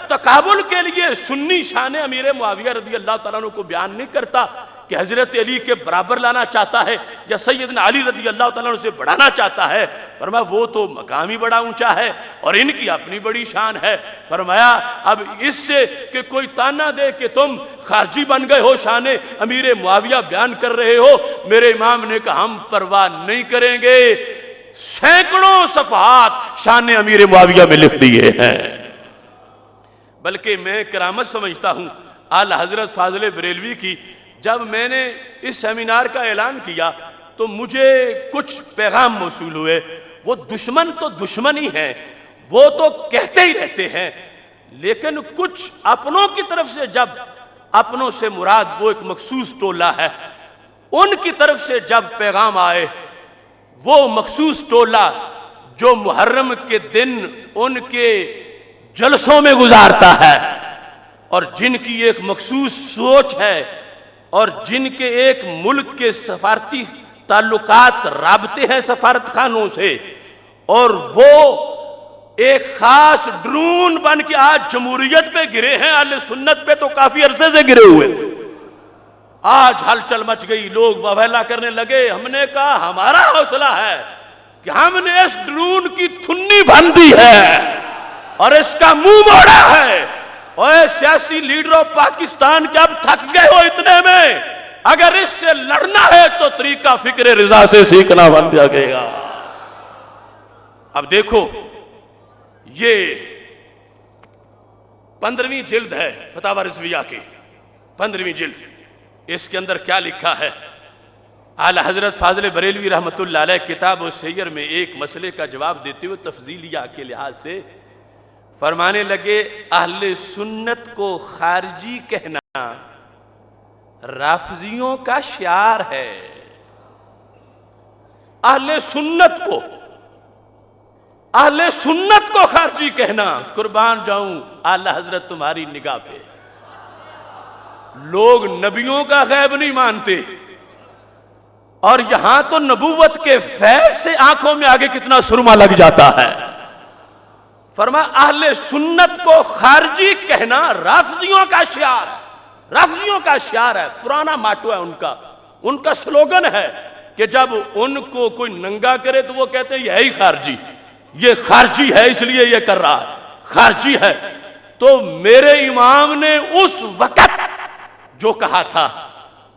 تقابل کے لیے سنی شان امیر معاویہ رضی اللہ تعالیٰ عنہ کو بیان نہیں کرتا کہ حضرت علی کے برابر لانا چاہتا ہے یا سیدنا علی رضی اللہ تعالیٰ عنہ سے بڑھانا چاہتا ہے. فرمایا وہ تو مقام ہی بڑا اونچا ہے اور ان کی اپنی بڑی شان ہے. فرمایا اب اس سے کہ کوئی تانا دے کہ تم خارجی بن گئے ہو، شان امیر معاویہ بیان کر رہے ہو، میرے امام نے کہا ہم پرواہ نہیں کریں گے. سینکڑوں صفحات شان امیر معاویہ میں لکھ دیے ہیں. بلکہ میں کرامت سمجھتا ہوں اعلی حضرت فاضل بریلوی کی. جب میں نے اس سیمینار کا اعلان کیا تو مجھے کچھ پیغام موصول ہوئے. وہ دشمن تو دشمن ہی ہیں، وہ تو کہتے ہی رہتے ہیں، لیکن کچھ اپنوں کی طرف سے، جب اپنوں سے مراد وہ ایک مخصوص ٹولہ ہے، ان کی طرف سے جب پیغام آئے، وہ مخصوص ٹولہ جو محرم کے دن ان کے جلسوں میں گزارتا ہے، اور جن کی ایک مخصوص سوچ ہے، اور جن کے ایک ملک کے سفارتی تعلقات، رابطے ہیں سفارت خانوں سے، اور وہ ایک خاص ڈرون بن کے آج جمہوریت پہ گرے ہیں۔ اہل سنت پہ تو کافی عرصے سے گرے ہوئے تھے، آج ہلچل مچ گئی، لوگ وویلا کرنے لگے۔ ہم نے کہا ہمارا حوصلہ ہے کہ ہم نے اس ڈرون کی تھنی بھن دی ہے اور اس کا منہ موڑا ہے۔ اور سیاسی لیڈروں پاکستان کے اب تھک گئے ہو اتنے میں، اگر اس سے لڑنا ہے تو طریقہ فکر رضا سے سیکھنا بن جائے گا۔ اب دیکھو، یہ 15ویں جلد ہے فتاوی رضویہ کی، 15ویں جلد۔ اس کے اندر کیا لکھا ہے؟ اعلی حضرت فاضل بریلوی رحمت اللہ علیہ کتاب السیر میں ایک مسئلے کا جواب دیتے ہوئے تفضیلیہ کے لحاظ سے فرمانے لگے، اہل سنت کو خارجی کہنا رافضیوں کا شعار ہے۔ اہل سنت کو خارجی کہنا، قربان جاؤں اعلی حضرت تمہاری نگاہ پہ۔ لوگ نبیوں کا غیب نہیں مانتے، اور یہاں تو نبوت کے فیض سے آنکھوں میں آگے کتنا سرما لگ جاتا ہے۔ فرما اہل سنت کو خارجی کہنا رافضیوں کا شعار ہے، رافضیوں کا شعار ہے، پرانا ماٹو ہے ان کا سلوگن ہے کہ جب ان کو کوئی ننگا کرے تو وہ کہتے ہیں یہی خارجی، یہ خارجی ہے اس لیے یہ کر رہا ہے، خارجی ہے۔ تو میرے امام نے اس وقت جو کہا تھا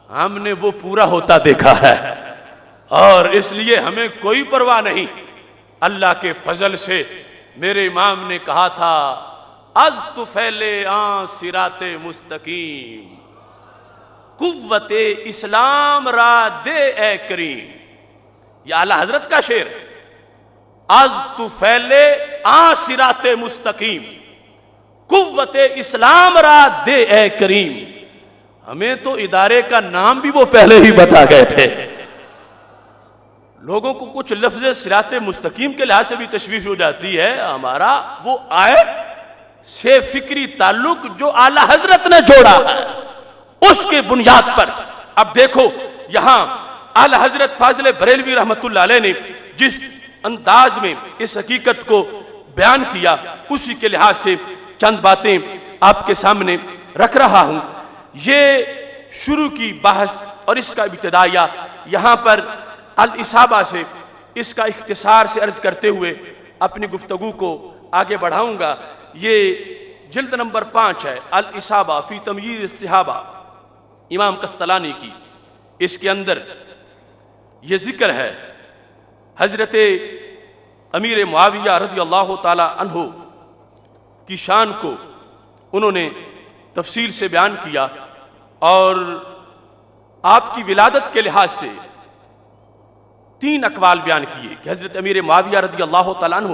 ہم نے وہ پورا ہوتا دیکھا ہے، اور اس لیے ہمیں کوئی پرواہ نہیں۔ اللہ کے فضل سے میرے امام نے کہا تھا، از تو پھیلے آن صراط مستقیم، قوت اسلام را دے اے کریم۔ یہ اعلیٰ حضرت کا شعر، از تو پھیلے آن صراط مستقیم، قوت اسلام را دے اے کریم۔ ہمیں تو ادارے کا نام بھی وہ پہلے ہی بتا گئے تھے۔ لوگوں کو کچھ لفظ صراط مستقیم کے لحاظ سے بھی تشویش ہو جاتی ہے، ہمارا وہ آیت سے فکری تعلق جو اعلیٰ حضرت نے جوڑا ہے اس کے بنیاد پر۔ اب دیکھو یہاں اعلیٰ حضرت فاضل بریلوی رحمت اللہ علیہ نے جس انداز میں اس حقیقت کو بیان کیا، اسی کے لحاظ سے چند باتیں آپ کے سامنے رکھ رہا ہوں۔ یہ شروع کی بحث اور اس کا ابتدائیہ یہاں پر الاصابہ سے اس کا اختصار سے عرض کرتے ہوئے اپنی گفتگو کو آگے بڑھاؤں گا۔ یہ جلد نمبر 5 ہے، الاصابہ فی تمییز الصحابہ، امام قسطلانی کی۔ اس کے اندر یہ ذکر ہے حضرت امیر معاویہ رضی اللہ تعالی عنہ کی شان کو انہوں نے تفصیل سے بیان کیا، اور آپ کی ولادت کے لحاظ سے 3 اقوال بیان کیے کہ حضرت امیر معاویہ رضی اللہ تعالیٰ عنہ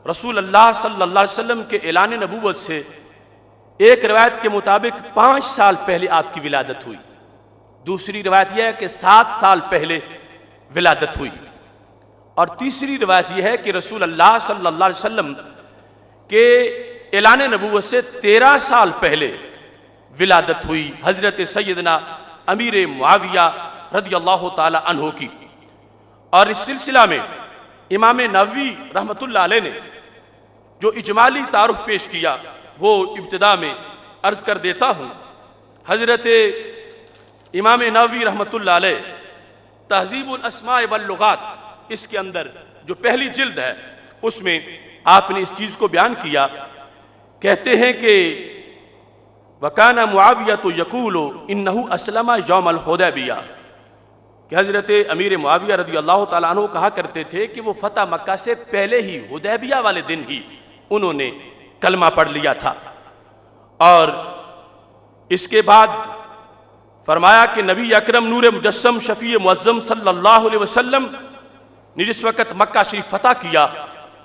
رسول اللہ صلی اللہ علیہ وسلم کے اعلان نبوت سے ایک روایت کے مطابق 5 سال پہلے آپ کی ولادت ہوئی، دوسری روایت یہ ہے کہ 7 سال پہلے ولادت ہوئی، اور تیسری روایت یہ ہے کہ رسول اللہ صلی اللہ علیہ وسلم کے اعلان نبوت سے 13 سال پہلے ولادت ہوئی حضرت سیدنا امیر معاویہ رضی اللہ تعالی عنہ کی۔ اور اس سلسلہ میں امام نووی رحمت اللہ علیہ نے جو اجمالی تعارف پیش کیا وہ ابتدا میں عرض کر دیتا ہوں۔ حضرت امام نووی رحمت اللہ علیہ تہذیب الاسماء واللغات، اس کے اندر جو پہلی جلد ہے اس میں آپ نے اس چیز کو بیان کیا، کہتے ہیں کہ وَكَانَ مُعَاوِيَةُ يَقُولُ إِنَّهُ أَسْلَمَ يَوْمَ الْحُدَیبِیَہ، کہ حضرت امیر معاویہ رضی اللہ تعالیٰ عنہ کہا کرتے تھے کہ وہ فتح مکہ سے پہلے ہی حدیبیہ والے دن ہی انہوں نے کلمہ پڑھ لیا تھا۔ اور اس کے بعد فرمایا کہ نبی اکرم نور مجسم شفیع معظم صلی اللہ علیہ وسلم نے جس وقت مکہ شریف فتح کیا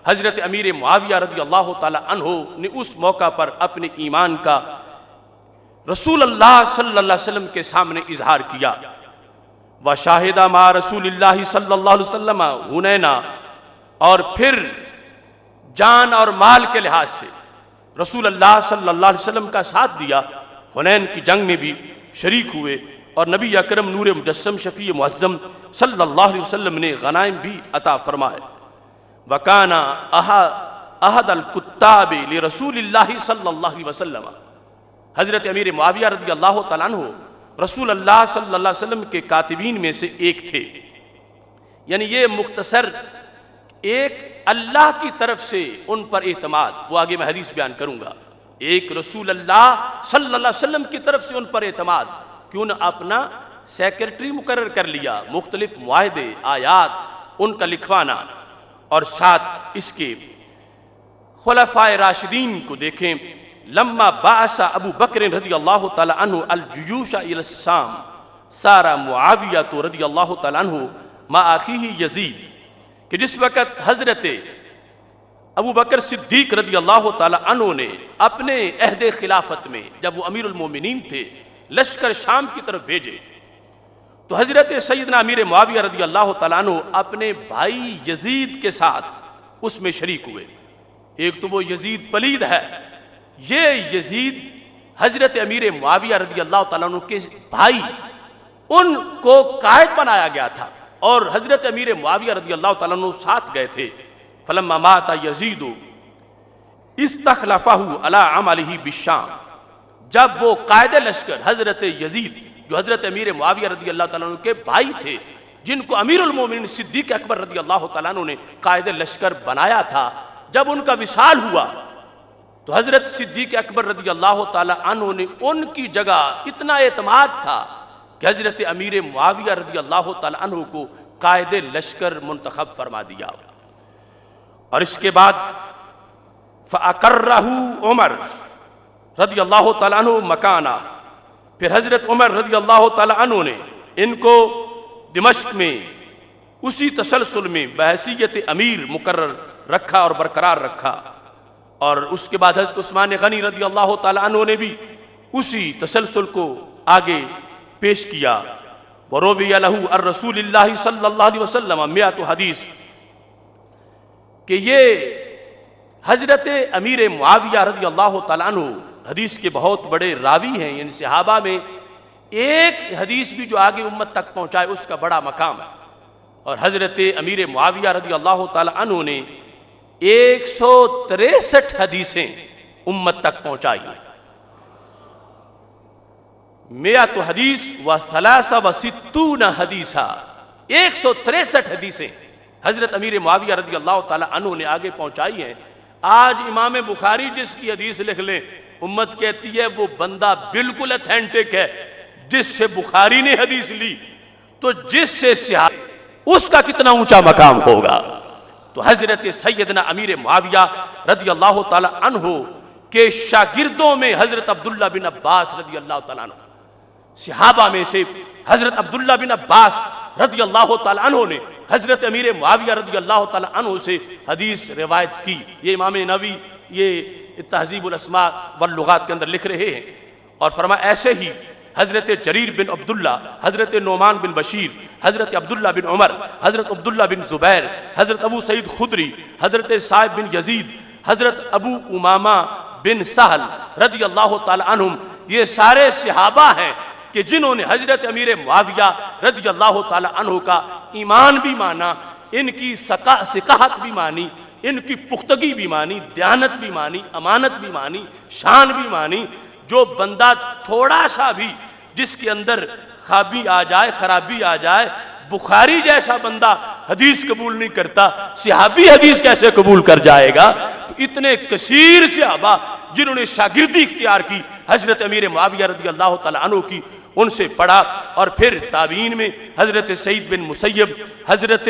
حضرت امیر معاویہ رضی اللہ تعالی عنہ نے اس موقع پر اپنے ایمان کا رسول اللہ صلی اللہ علیہ وسلم کے سامنے اظہار کیا. وَشَاهِدَ مَعَ رسول اللہ صلی اللہ علیہ وسلم حنینا، اور پھر جان اور مال کے لحاظ سے رسول اللہ صلی اللہ علیہ وسلم کا ساتھ دیا. حنین کی جنگ میں بھی شریک ہوئے اور نبی اکرم نور مجسم شفیع معظم صلی اللہ علیہ وسلم نے غنائم بھی عطا فرمائے. وَكَانَ أَحَدَ الْكُتَّابِ لِرَسُولِ اللَّهِ صلی اللہ علیہ وسلم، حضرت امیر معاویہ رضی اللہ تعالیٰ عنہ رسول اللہ صلی اللہ علیہ وسلم کے کاتبین میں سے ایک تھے. یعنی یہ مختصر ایک اللہ کی طرف سے ان پر اعتماد، وہ آگے میں حدیث بیان کروں گا. ایک رسول اللہ صلی اللہ علیہ وسلم کی طرف سے ان پر اعتماد، کیوں نہ اپنا سیکرٹری مقرر کر لیا، مختلف معاہدے آیات ان کا لکھوانا. اور ساتھ اس کے خلفائے راشدین کو دیکھیں. لما بعث ابو بکر رضی اللہ تعالی عنہ الجیوش الی الشام سارا معاویہ رضی اللہ تعالی عنہ مع اخیہ یزید، کہ جس وقت حضرت ابو بکر صدیق رضی اللہ تعالی عنہ نے اپنے عہد خلافت میں، جب وہ امیر المومنین تھے، لشکر شام کی طرف بھیجے، تو حضرت سیدنا امیر معاویہ رضی اللہ تعالیٰ عنہ اپنے بھائی یزید کے ساتھ اس میں شریک ہوئے. ایک تو وہ یزید پلید ہے، یہ یزید حضرت امیر معاویہ رضی اللہ تعالیٰ عنہ کے بھائی، ان کو قائد بنایا گیا تھا اور حضرت امیر معاویہ رضی اللہ تعالیٰ عنہ ساتھ گئے تھے. فلما مات یزید استخلفہ علی عملہ بالشام، جب وہ قائد لشکر حضرت یزید جو حضرت امیر معاویہ رضی اللہ تعالیٰ عنہ کے بھائی تھے، جن کو امیر المومنین صدیق اکبر رضی اللہ تعالیٰ عنہ نے قائد لشکر بنایا تھا، جب ان کا وصال ہوا تو حضرت صدیق اکبر رضی اللہ تعالیٰ عنہ نے ان کی جگہ اتنا اعتماد تھا کہ حضرت امیر معاویہ رضی اللہ تعالیٰ عنہ کو قائد لشکر منتخب فرما دیا. اور اس کے بعد فَأَقَرَّهُ عمر رضی اللہ تعالیٰ عنہ مکانہ، پھر حضرت عمر رضی اللہ تعالیٰ عنہ نے ان کو دمشق میں اسی تسلسل میں بحیثیت امیر مقرر رکھا اور برقرار رکھا. اور اس کے بعد حضرت عثمان غنی رضی اللہ تعالیٰ عنہ نے بھی اسی تسلسل کو آگے پیش کیا. وَرُوِيَ لَهُ الرسول اللہ صلی اللہ علیہ وسلم 100 حدیث، کہ یہ حضرت امیر معاویہ رضی اللہ تعالیٰ عنہ حدیث کے بہت بڑے راوی ہیں. یعنی صحابہ میں ایک حدیث بھی جو آگے امت تک پہنچائے اس کا بڑا مقام ہے. اور حضرت امیر معاویہ رضی اللہ تعالیٰ عنہ نے 163 حدیثیں امت تک پہنچائی. 100 حدیث و 63 حدیثہ، 163 حدیثیں حضرت امیر معاویہ رضی اللہ تعالیٰ عنہ نے آگے پہنچائی ہیں. آج امام بخاری جس کی حدیث لکھ لیں، امت کہتی ہے وہ بندہ بالکل اتھینٹک ہے. جس سے بخاری نے حدیث لی تو جس سے صحابہ، اس کا کتنا اونچا مقام ہوگا. تو حضرت سیدنا امیر معاویہ رضی اللہ تعالی عنہ کے شاگردوں میں حضرت عبداللہ بن عباس رضی اللہ تعالیٰ عنہ، صحابہ میں سے حضرت عبداللہ بن عباس رضی اللہ تعالیٰ عنہ نے حضرت امیر معاویہ رضی اللہ تعالیٰ عنہ سے حدیث روایت کی. یہ امام نووی یہ تہذیب الاسماء واللغات کے اندر لکھ رہے ہیں. اور فرمایا ایسے ہی حضرت جریر بن عبداللہ، حضرت نعمان بن بشیر، حضرت عبداللہ بن عمر، حضرت عبداللہ بن زبیر، حضرت ابو سعید خدری، حضرت صاحب بن یزید، حضرت ابو امامہ بن سہل رضی اللہ تعالی عنہم، یہ سارے صحابہ ہیں کہ جنہوں نے حضرت امیر معاویہ رضی اللہ تعالی عنہ کا ایمان بھی مانا، ان کی ثقافت بھی مانی، ان کی پختگی بھی مانی، دیانت بھی مانی، امانت بھی مانی، شان بھی مانی. جو بندہ تھوڑا سا بھی جس کے اندر خرابی آ جائے، خرابی آ جائے، بخاری جیسا بندہ حدیث قبول نہیں کرتا، صحابی حدیث کیسے قبول کر جائے گا؟ تو اتنے کثیر صحابہ جنہوں نے شاگردی اختیار کی حضرت امیر معاویہ رضی اللہ تعالیٰ عنہ کی، ان سے پڑھا. اور پھر تابعین میں حضرت سعید بن مسیب، حضرت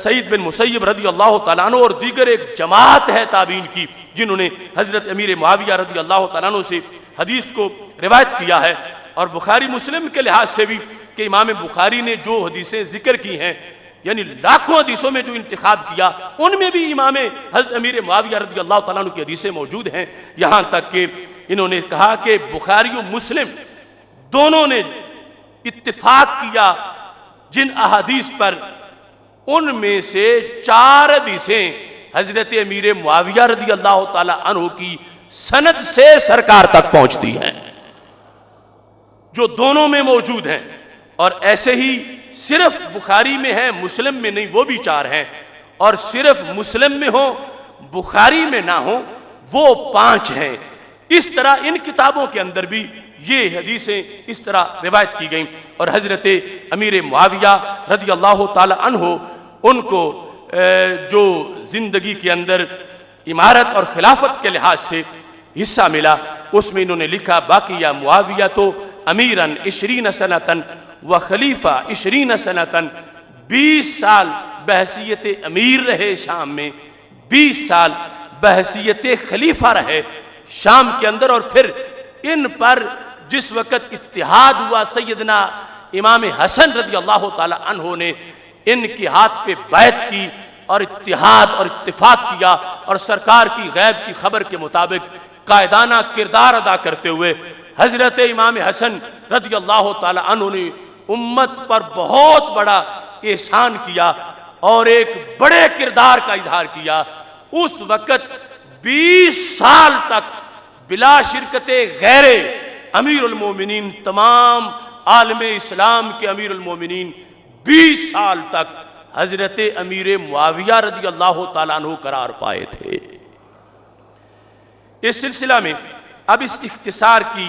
سعید بن مسیب رضی اللہ تعالیٰ عنہ اور دیگر ایک جماعت ہے تابعین کی جنہوں نے حضرت امیر معاویہ رضی اللہ تعالیٰ عنہ سے حدیث کو روایت کیا ہے. اور بخاری مسلم کے لحاظ سے بھی کہ امام بخاری نے جو حدیثیں ذکر کی ہیں یعنی لاکھوں حدیثوں میں جو انتخاب کیا ان میں بھی امام حضرت امیر معاویہ رضی اللہ تعالیٰ عنہ کی حدیثیں موجود ہیں، یہاں تک کہ انہوں نے کہا کہ بخاری و مسلم دونوں نے اتفاق کیا جن احادیث پر، ان میں سے 4 حدیثیں حضرت امیر معاویہ رضی اللہ تعالیٰ عنہ کی سند سے سرکار تک پہنچتی ہیں، جو دونوں میں موجود ہیں۔ اور ایسے ہی صرف بخاری میں ہیں، مسلم میں نہیں، وہ بھی 4 ہیں، اور صرف مسلم میں ہوں بخاری میں نہ ہوں وہ 5 ہیں۔ اس طرح ان کتابوں کے اندر بھی یہ حدیثیں اس طرح روایت کی گئیں، اور حضرت امیر معاویہ رضی اللہ تعالی عنہ ان کو جو زندگی کے اندر امارت اور خلافت کے لحاظ سے حصہ ملا، اس میں انہوں نے لکھا باقیہ معاویہ تو امیراً 20 سنتاً و خلیفہ 20 سنتاً، 20 سال بحیثیت امیر رہے شام میں، 20 سال بحیثیت خلیفہ رہے شام کے اندر، اور پھر ان پر جس وقت اتحاد ہوا سیدنا امام حسن رضی اللہ تعالی عنہ نے ان کے ہاتھ پہ بیعت کی اور اتحاد اور اتفاق کیا، اور سرکار کی غیب کی خبر کے مطابق قائدانہ کردار ادا کرتے ہوئے حضرت امام حسن رضی اللہ تعالی عنہ نے امت پر بہت بڑا احسان کیا اور ایک بڑے کردار کا اظہار کیا۔ اس وقت 20 سال تک بلا شرکت غیر امیر المومنین، تمام عالم اسلام کے امیر المومنین 20 سال تک حضرت امیر معاویہ رضی اللہ تعالیٰ عنہ قرار پائے تھے۔ اس سلسلہ میں اب اس اختصار کی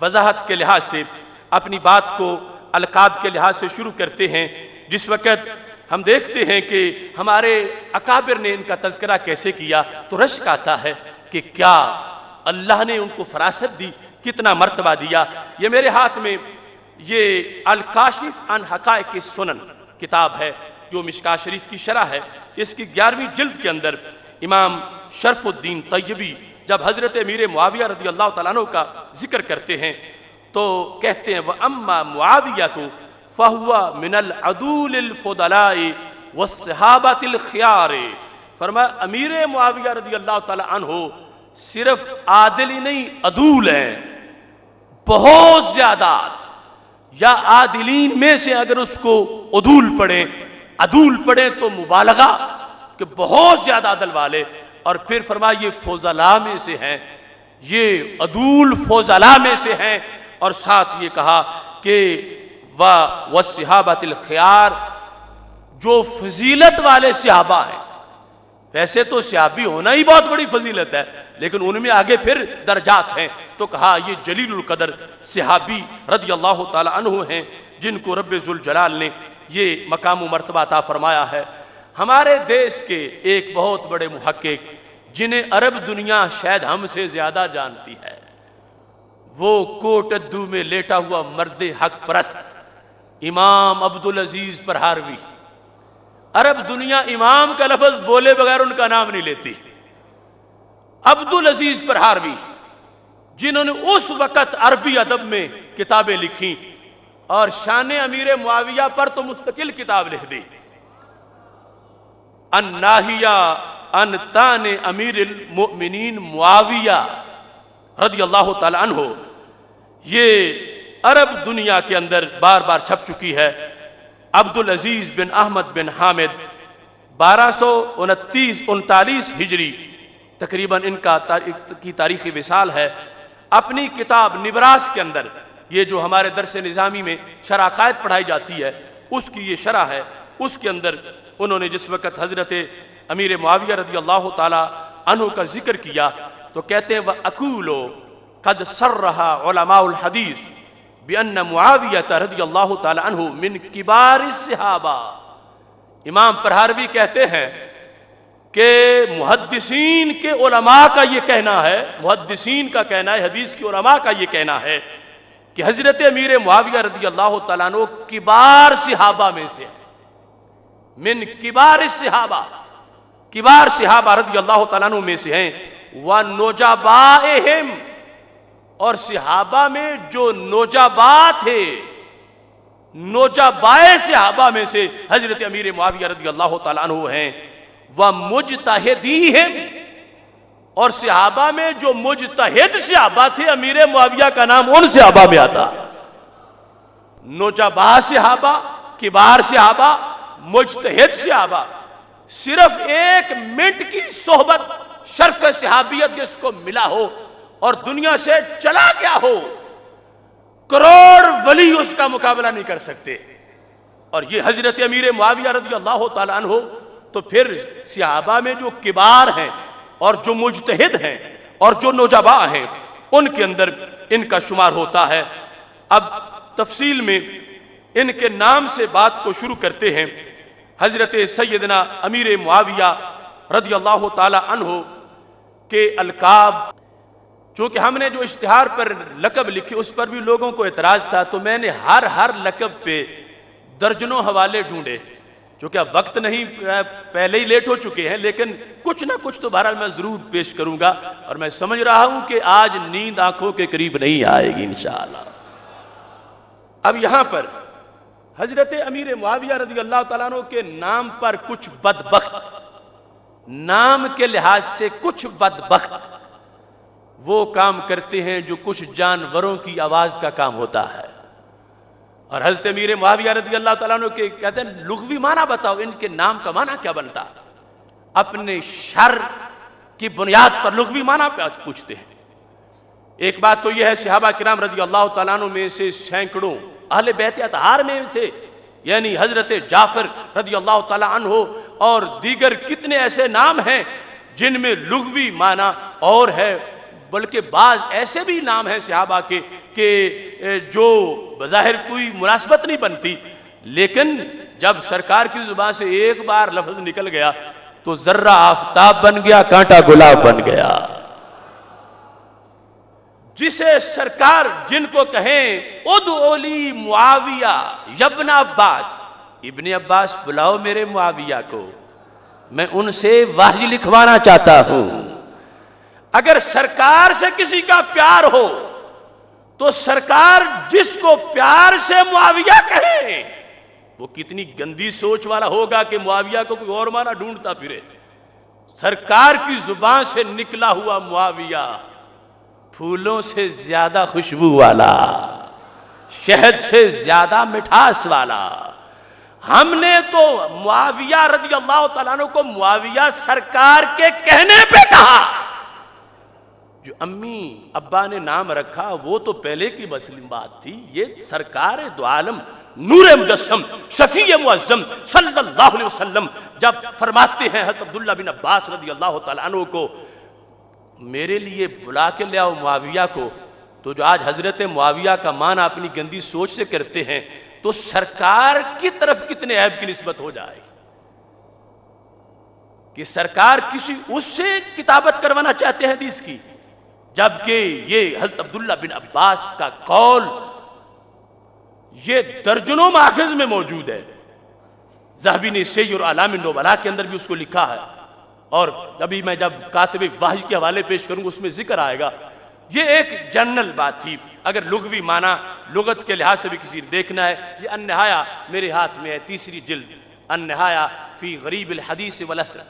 وضاحت کے لحاظ سے اپنی بات کو القاب کے لحاظ سے شروع کرتے ہیں۔ جس وقت ہم دیکھتے ہیں کہ ہمارے اکابر نے ان کا تذکرہ کیسے کیا تو رشک آتا ہے کہ کیا اللہ نے ان کو فراست دی، کتنا مرتبہ دیا۔ یہ میرے ہاتھ میں یہ الکاشف عن حقائق السنن کتاب ہے جو مشکاہ شریف کی شرح ہے، اس کی 11ویں جلد کے اندر امام شرف الدین طیبی جب حضرت امیر معاویہ رضی اللہ تعالیٰ عنہ کا ذکر کرتے ہیں تو کہتے ہیں وَأَمَّا مُعَاوِيَةُ فَهُوَ مِنَ الْعَدُولِ الْفُضَلَاءِ وَالصِّحَابَةِ الْخِيَارِ، فرمایا امیر معاویہ رضی اللہ تعالیٰ عنہ صرف عادل ہی نہیں، عدول ہیں، بہت زیادہ، یا عادلین میں سے اگر اس کو عدول پڑھیں تو مبالغہ کہ بہت زیادہ عدل والے، اور پھر فرمایا یہ فضلاء میں سے ہیں، یہ عدول فضلاء میں سے ہیں، اور ساتھ یہ کہا کہ وَالصِّحَابَةِ الْخِيَارِ، جو فضیلت والے صحابہ ہیں۔ ویسے تو صحابی ہونا ہی بہت بڑی فضیلت ہے، لیکن ان میں آگے پھر درجات ہیں، تو کہا یہ جلیل القدر صحابی رضی اللہ تعالی عنہ ہیں جن کو رب ذوالجلال نے یہ مقام و مرتبہ عطا فرمایا ہے۔ ہمارے دیس کے ایک بہت بڑے محقق جنہیں عرب دنیا شاید ہم سے زیادہ جانتی ہے، وہ کوٹدو میں لیٹا ہوا مرد حق پرست امام عبدالعزیز پرہاروی، عرب دنیا امام کا لفظ بولے بغیر ان کا نام نہیں لیتی، عبدالعزیز پرہاروی جنہوں نے اس وقت عربی ادب میں کتابیں لکھی اور شان امیر معاویہ پر تو مستقل کتاب لکھ دی، الناہیہ عن تان امیر المؤمنین معاویہ رضی اللہ تعالی عنہ، یہ عرب دنیا کے اندر بار بار چھپ چکی ہے۔ عبدالعزیز بن احمد بن حامد 1239 ہجری تقریباً ان کی تاریخی وصال ہے۔ اپنی کتاب نبراس کے اندر، یہ جو ہمارے درس نظامی میں شرح عقائد پڑھائی جاتی ہے اس کی یہ شرح ہے، اس کے اندر انہوں نے جس وقت حضرت امیر معاویہ رضی اللہ تعالی عنہ کا ذکر کیا تو کہتے ہیں وَأَقُولُ قَدْ صَرَّحَ عُلَمَاءُ الْحَدِيثِ بِأَنَّ مُعَاوِيَةَ رضی اللہ تعالی عنہ من کبار الصحابہ۔ امام پرہاروی کہتے ہیں کہ محدثین کے علماء کا یہ کہنا ہے، محدثین کا کہنا ہے، حدیث کی علماء کا یہ کہنا ہے کہ حضرت امیر معاویہ رضی اللہ تعالیٰ عنہ کبار صحابہ میں سے ہے، من کبار الصحابہ، کبار صحابہ رضی اللہ تعالیٰ عنہ میں سے ہیں، وَنُجَبَائِهِمْ، اور صحابہ میں جو نوجبا تھے، نوجبائے صحابہ میں سے حضرت امیر معاویہ رضی اللہ تعالیٰ عنہ ہیں، وَمُجْتَہِدِیہِمْ، اور صحابہ میں جو مجتہد صحابہ تھے امیر معاویہ کا نام ان صحابہ میں آتا۔ نوجبا صحابہ، کبار صحابہ، مجتہد صحابہ، صرف 1 منٹ کی صحبت شرف صحابیت جس کو ملا ہو اور دنیا سے چلا گیا ہو، کروڑ ولی اس کا مقابلہ نہیں کر سکتے۔ اور یہ حضرت امیر معاویہ رضی اللہ تعالیٰ عنہ، تو پھر صحابہ میں جو کبار ہیں اور جو مجتہد ہیں اور جو نوجبا ہیں ان کے اندر ان کا شمار ہوتا ہے۔ اب تفصیل میں ان کے نام سے بات کو شروع کرتے ہیں۔ حضرت سیدنا امیر معاویہ رضی اللہ تعالی عنہ کے القاب، چونکہ ہم نے جو اشتہار پر لقب لکھے اس پر بھی لوگوں کو اعتراض تھا، تو میں نے ہر لقب پہ درجنوں حوالے ڈھونڈے، چونکہ اب وقت نہیں، پہلے ہی لیٹ ہو چکے ہیں، لیکن کچھ نہ کچھ تو بہرحال میں ضرور پیش کروں گا، اور میں سمجھ رہا ہوں کہ آج نیند آنکھوں کے قریب نہیں آئے گی انشاءاللہ۔ اب یہاں پر حضرت امیر معاویہ رضی اللہ تعالیٰ عنہ کے نام پر کچھ بدبخت، نام کے لحاظ سے کچھ بدبخت وہ کام کرتے ہیں جو کچھ جانوروں کی آواز کا کام ہوتا ہے۔ اور حضرت امیر معاویہ رضی اللہ تعالیٰ عنہ کے کہتے ہیں لغوی معنی بتاؤ، ان کے نام کا معنی کیا بنتا؟ اپنے شر کی بنیاد پر لغوی معنی پہ پوچھتے ہیں۔ ایک بات تو یہ ہے، صحابہ کرام رضی اللہ تعالیٰ عنہ میں سے سینکڑوں اہل بیت اطہار میں سے، یعنی حضرت جعفر رضی اللہ تعالیٰ عنہ اور دیگر کتنے ایسے نام ہیں جن میں لغوی معنی اور ہے، بلکہ بعض ایسے بھی نام ہیں صحابہ کے کہ جو بظاہر کوئی مناسبت نہیں بنتی، لیکن جب سرکار کی زبان سے ایک بار لفظ نکل گیا تو ذرہ آفتاب بن گیا، کانٹا گلاب بن گیا۔ جسے سرکار جن کو کہیں ادعو لی معاویہ ابن عباس، ابن عباس بلاؤ میرے معاویہ کو، میں ان سے وحی لکھوانا چاہتا ہوں۔ اگر سرکار سے کسی کا پیار ہو تو سرکار جس کو پیار سے معاویہ کہیں، وہ کتنی گندی سوچ والا ہوگا کہ معاویہ کو کوئی اور معنی ڈھونڈتا پھرے۔ سرکار کی زبان سے نکلا ہوا معاویہ پھولوں سے زیادہ خوشبو والا، شہد سے زیادہ مٹھاس والا۔ ہم نے تو معاویہ رضی اللہ تعالیٰ عنہ کو معاویہ سرکار کے کہنے پہ کہا۔ جو امی ابا نے نام رکھا وہ تو پہلے کی مسلم بات تھی، یہ سرکار دو عالم نور مجسم شفیع معظم صلی اللہ علیہ وسلم جب فرماتے ہیں حضرت عبداللہ بن عباس رضی اللہ تعالیٰ عنہ کو میرے لیے بلا کے لے آؤ معاویہ کو، تو جو آج حضرت معاویہ کا معنی اپنی گندی سوچ سے کرتے ہیں، تو سرکار کی طرف کتنے عیب کی نسبت ہو جائے کہ سرکار کسی اس سے کتابت کروانا چاہتے ہیں حدیث کی، جبکہ یہ حضرت عبداللہ بن عباس کا قول یہ درجنوں ماخذ میں موجود ہے۔ ذہبی نے سیر اعلام النبلاء کے اندر بھی اس کو لکھا ہے، اور ابھی میں جب کاتب وحی کے حوالے پیش کروں گا اس میں ذکر آئے گا۔ یہ ایک جنرل بات تھی، اگر لغوی معنی لغت کے لحاظ سے بھی کسی نے دیکھنا ہے، یہ النہایہ میرے ہاتھ میں ہے، 3 جلد، النہایہ فی غریب الحدیث والاثر،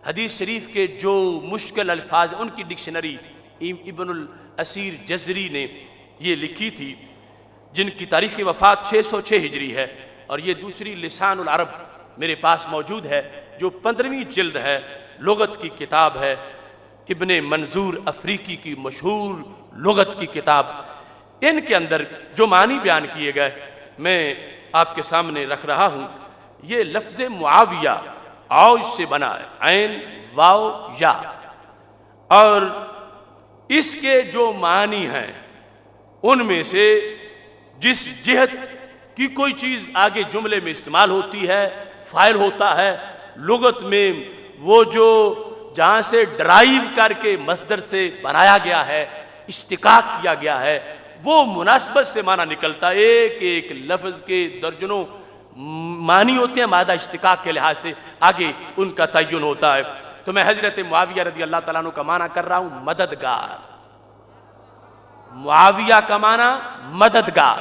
حدیث شریف کے جو مشکل الفاظ ان کی ڈکشنری ابن الاسیر جزری نے یہ لکھی تھی، جن کی تاریخ وفات 606 ہجری ہے، اور یہ دوسری لسان العرب میرے پاس موجود ہے جو 15ویں جلد ہے، لغت کی کتاب ہے، ابن منظور افریقی کی مشہور لغت کی کتاب۔ ان کے اندر جو معنی بیان کیے گئے میں آپ کے سامنے رکھ رہا ہوں۔ یہ لفظ معاویہ عوج سے بنا ہے، عین واو یا، اور اس کے جو معنی ہیں ان میں سے جس جہت کی کوئی چیز آگے جملے میں استعمال ہوتی ہے، فاعل ہوتا ہے، لغت میں وہ جو جہاں سے ڈرائیو کر کے مصدر سے بنایا گیا ہے، اشتقاق کیا گیا ہے، وہ مناسبت سے معنی نکلتا ہے۔ ایک ایک لفظ کے درجنوں معنی ہوتے ہیں، مادہ اشتقاق کے لحاظ سے آگے ان کا تعین ہوتا ہے۔ تو میں حضرت معاویہ رضی اللہ تعالیٰ عنہ کا معنی کر رہا ہوں مددگار۔ معاویہ کا معنی مددگار،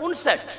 59,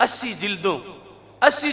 80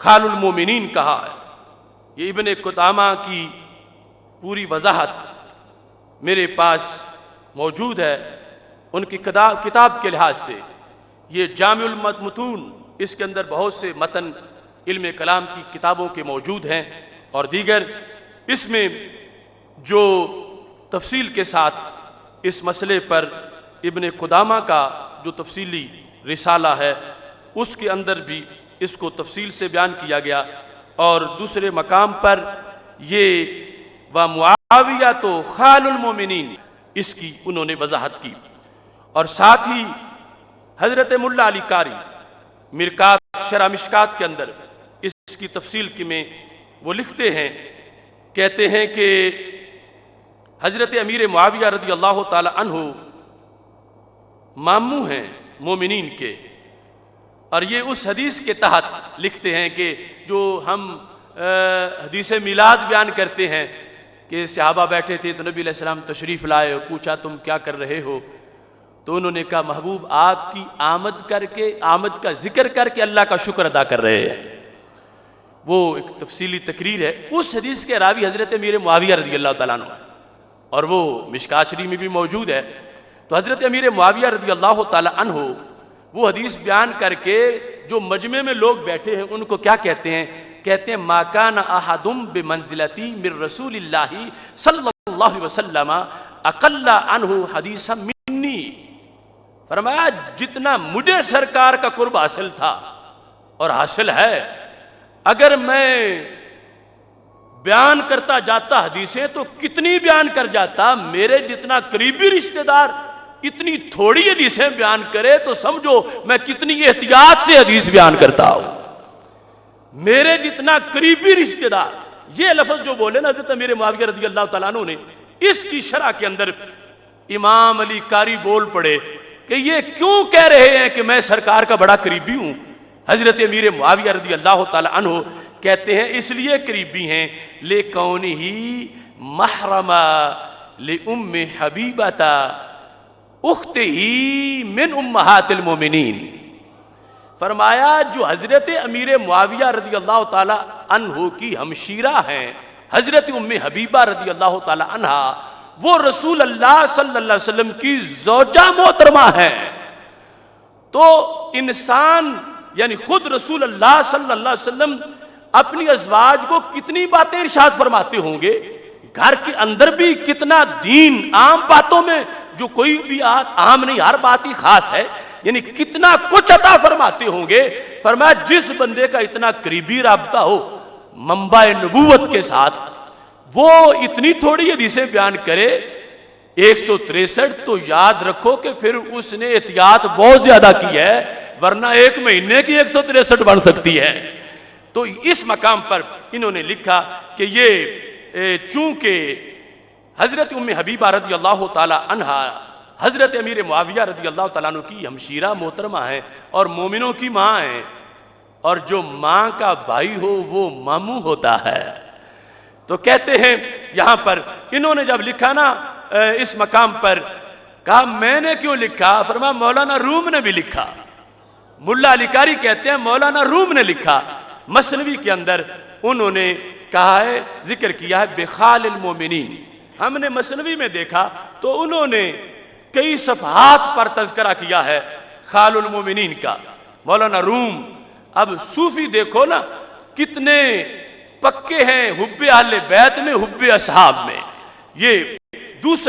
خال المومنین کہا ہے۔ یہ ابن قدامہ کی پوری وضاحت میرے پاس موجود ہے ان کی کتاب کے لحاظ سے۔ یہ جامع المتون، اس کے اندر بہت سے متن علم کلام کی کتابوں کے موجود ہیں اور دیگر، اس میں جو تفصیل کے ساتھ اس مسئلے پر ابن قدامہ کا جو تفصیلی رسالہ ہے اس کے اندر بھی اس کو تفصیل سے بیان کیا گیا، اور دوسرے مقام پر یہ وَمُعَاوِيَةُ تو خال المومنین اس کی انہوں نے وضاحت کی۔ اور ساتھ ہی حضرت ملا علی قاری مرکات شرح مشکات کے اندر اس کی تفصیل میں وہ لکھتے ہیں، کہتے ہیں کہ حضرت امیر معاویہ رضی اللہ تعالی عنہ ماموں ہیں مومنین کے، اور یہ اس حدیث کے تحت لکھتے ہیں کہ جو ہم حدیث میلاد بیان کرتے ہیں کہ صحابہ بیٹھے تھے تو نبی علیہ السلام تشریف لائے اور پوچھا تم کیا کر رہے ہو، تو انہوں نے کہا محبوب آپ کی آمد کا ذکر کر کے اللہ کا شکر ادا کر رہے ہیں۔ وہ ایک تفصیلی تقریر ہے، اس حدیث کے راوی حضرت امیر معاویہ رضی اللہ تعالیٰ عنہ، اور وہ مشکات شریف میں بھی موجود ہے۔ تو حضرت امیر معاویہ رضی اللہ تعالیٰ عنہ وہ حدیث بیان کر کے جو مجمع میں لوگ بیٹھے ہیں ان کو کیا کہتے ہیں؟ کہتے ہیں ما کان احد بمنزلتی من رسول اللہ صلی اللہ علیہ وسلم اقل عنہ حدیثا منی، فرمایا جتنا مجھے سرکار کا قرب حاصل تھا اور حاصل ہے، اگر میں بیان کرتا جاتا حدیثیں تو کتنی بیان کر جاتا، میرے جتنا قریبی رشتہ دار اتنی تھوڑی حدیثیں بیان کرے تو سمجھو میں کتنی احتیاط سے حدیث بیان کرتا ہوں۔ میرے جتنا قریبی رشتہ دار، یہ لفظ جو بولے نا حضرت امیر معاویہ رضی اللہ تعالیٰ عنہ نے، اس کی شرح کے اندر امام علی قاری بول پڑے کہ یہ کیوں کہہ رہے ہیں کہ میں سرکار کا بڑا قریبی ہوں؟ حضرت امیر معاویہ رضی اللہ تعالیٰ عنہ کہتے ہیں اس لیے قریبی ہیں لِكَوْنِهِ مَحْرَمًا لِأُمِّ حَبِيبَةَ اُخْتِهِ مِنْ أُمَّهَاتِ الْمُؤْمِنِينَ، فرمایا جو حضرت امیر معاویہ رضی اللہ تعالی عنہ کی ہمشیرہ ہیں حضرت ام حبیبہ رضی اللہ تعالی عنہ، وہ رسول اللہ صلی اللہ علیہ وسلم کی زوجہ محترمہ ہیں۔ تو انسان یعنی خود رسول اللہ صلی اللہ علیہ وسلم اپنی ازواج کو کتنی باتیں ارشاد فرماتے ہوں گے، گھر کے اندر بھی کتنا دین، عام باتوں میں جو کوئی بھی عام نہیں، ہر بات ہی خاص ہے، یعنی کتنا کچھ عطا فرماتے ہوں گے۔ فرمایا جس بندے کا اتنا قریبی رابطہ ہو منبع نبوت کے ساتھ، وہ اتنی تھوڑی حدیثیں بیان کرے 163، تو یاد رکھو کہ پھر اس نے احتیاط بہت زیادہ کی ہے، ورنہ ایک مہینے کی 163 بن سکتی ہے۔ تو اس مقام پر انہوں نے لکھا کہ یہ چونکہ حضرت ام حبیبہ رضی اللہ تعالی عنہ حضرت امیر معاویہ رضی اللہ تعالیٰ عنہ کی ہمشیرہ محترمہ ہیں اور مومنوں کی ماں ہیں، اور جو ماں کا بھائی ہو وہ ماموں ہوتا ہے۔ تو کہتے ہیں یہاں پر انہوں نے جب لکھا نا اس مقام پر، کہا میں نے کیوں لکھا؟ فرمایا مولانا روم نے بھی لکھا۔ ملا علی قاری کہتے ہیں مولانا روم نے لکھا، مثنوی کے اندر انہوں نے کہا ہے، ذکر کیا ہے بخال المومنین۔ ہم نے مثنوی میں دیکھا تو انہوں نے کئی صفحات پر تذکرہ کیا ہے خال المومنین کا۔ مولانا روم، اب صوفی دیکھو نا کتنے پکے ہیں حب اہل بیت میں، حب اصحاب میں۔ یہ دوسرا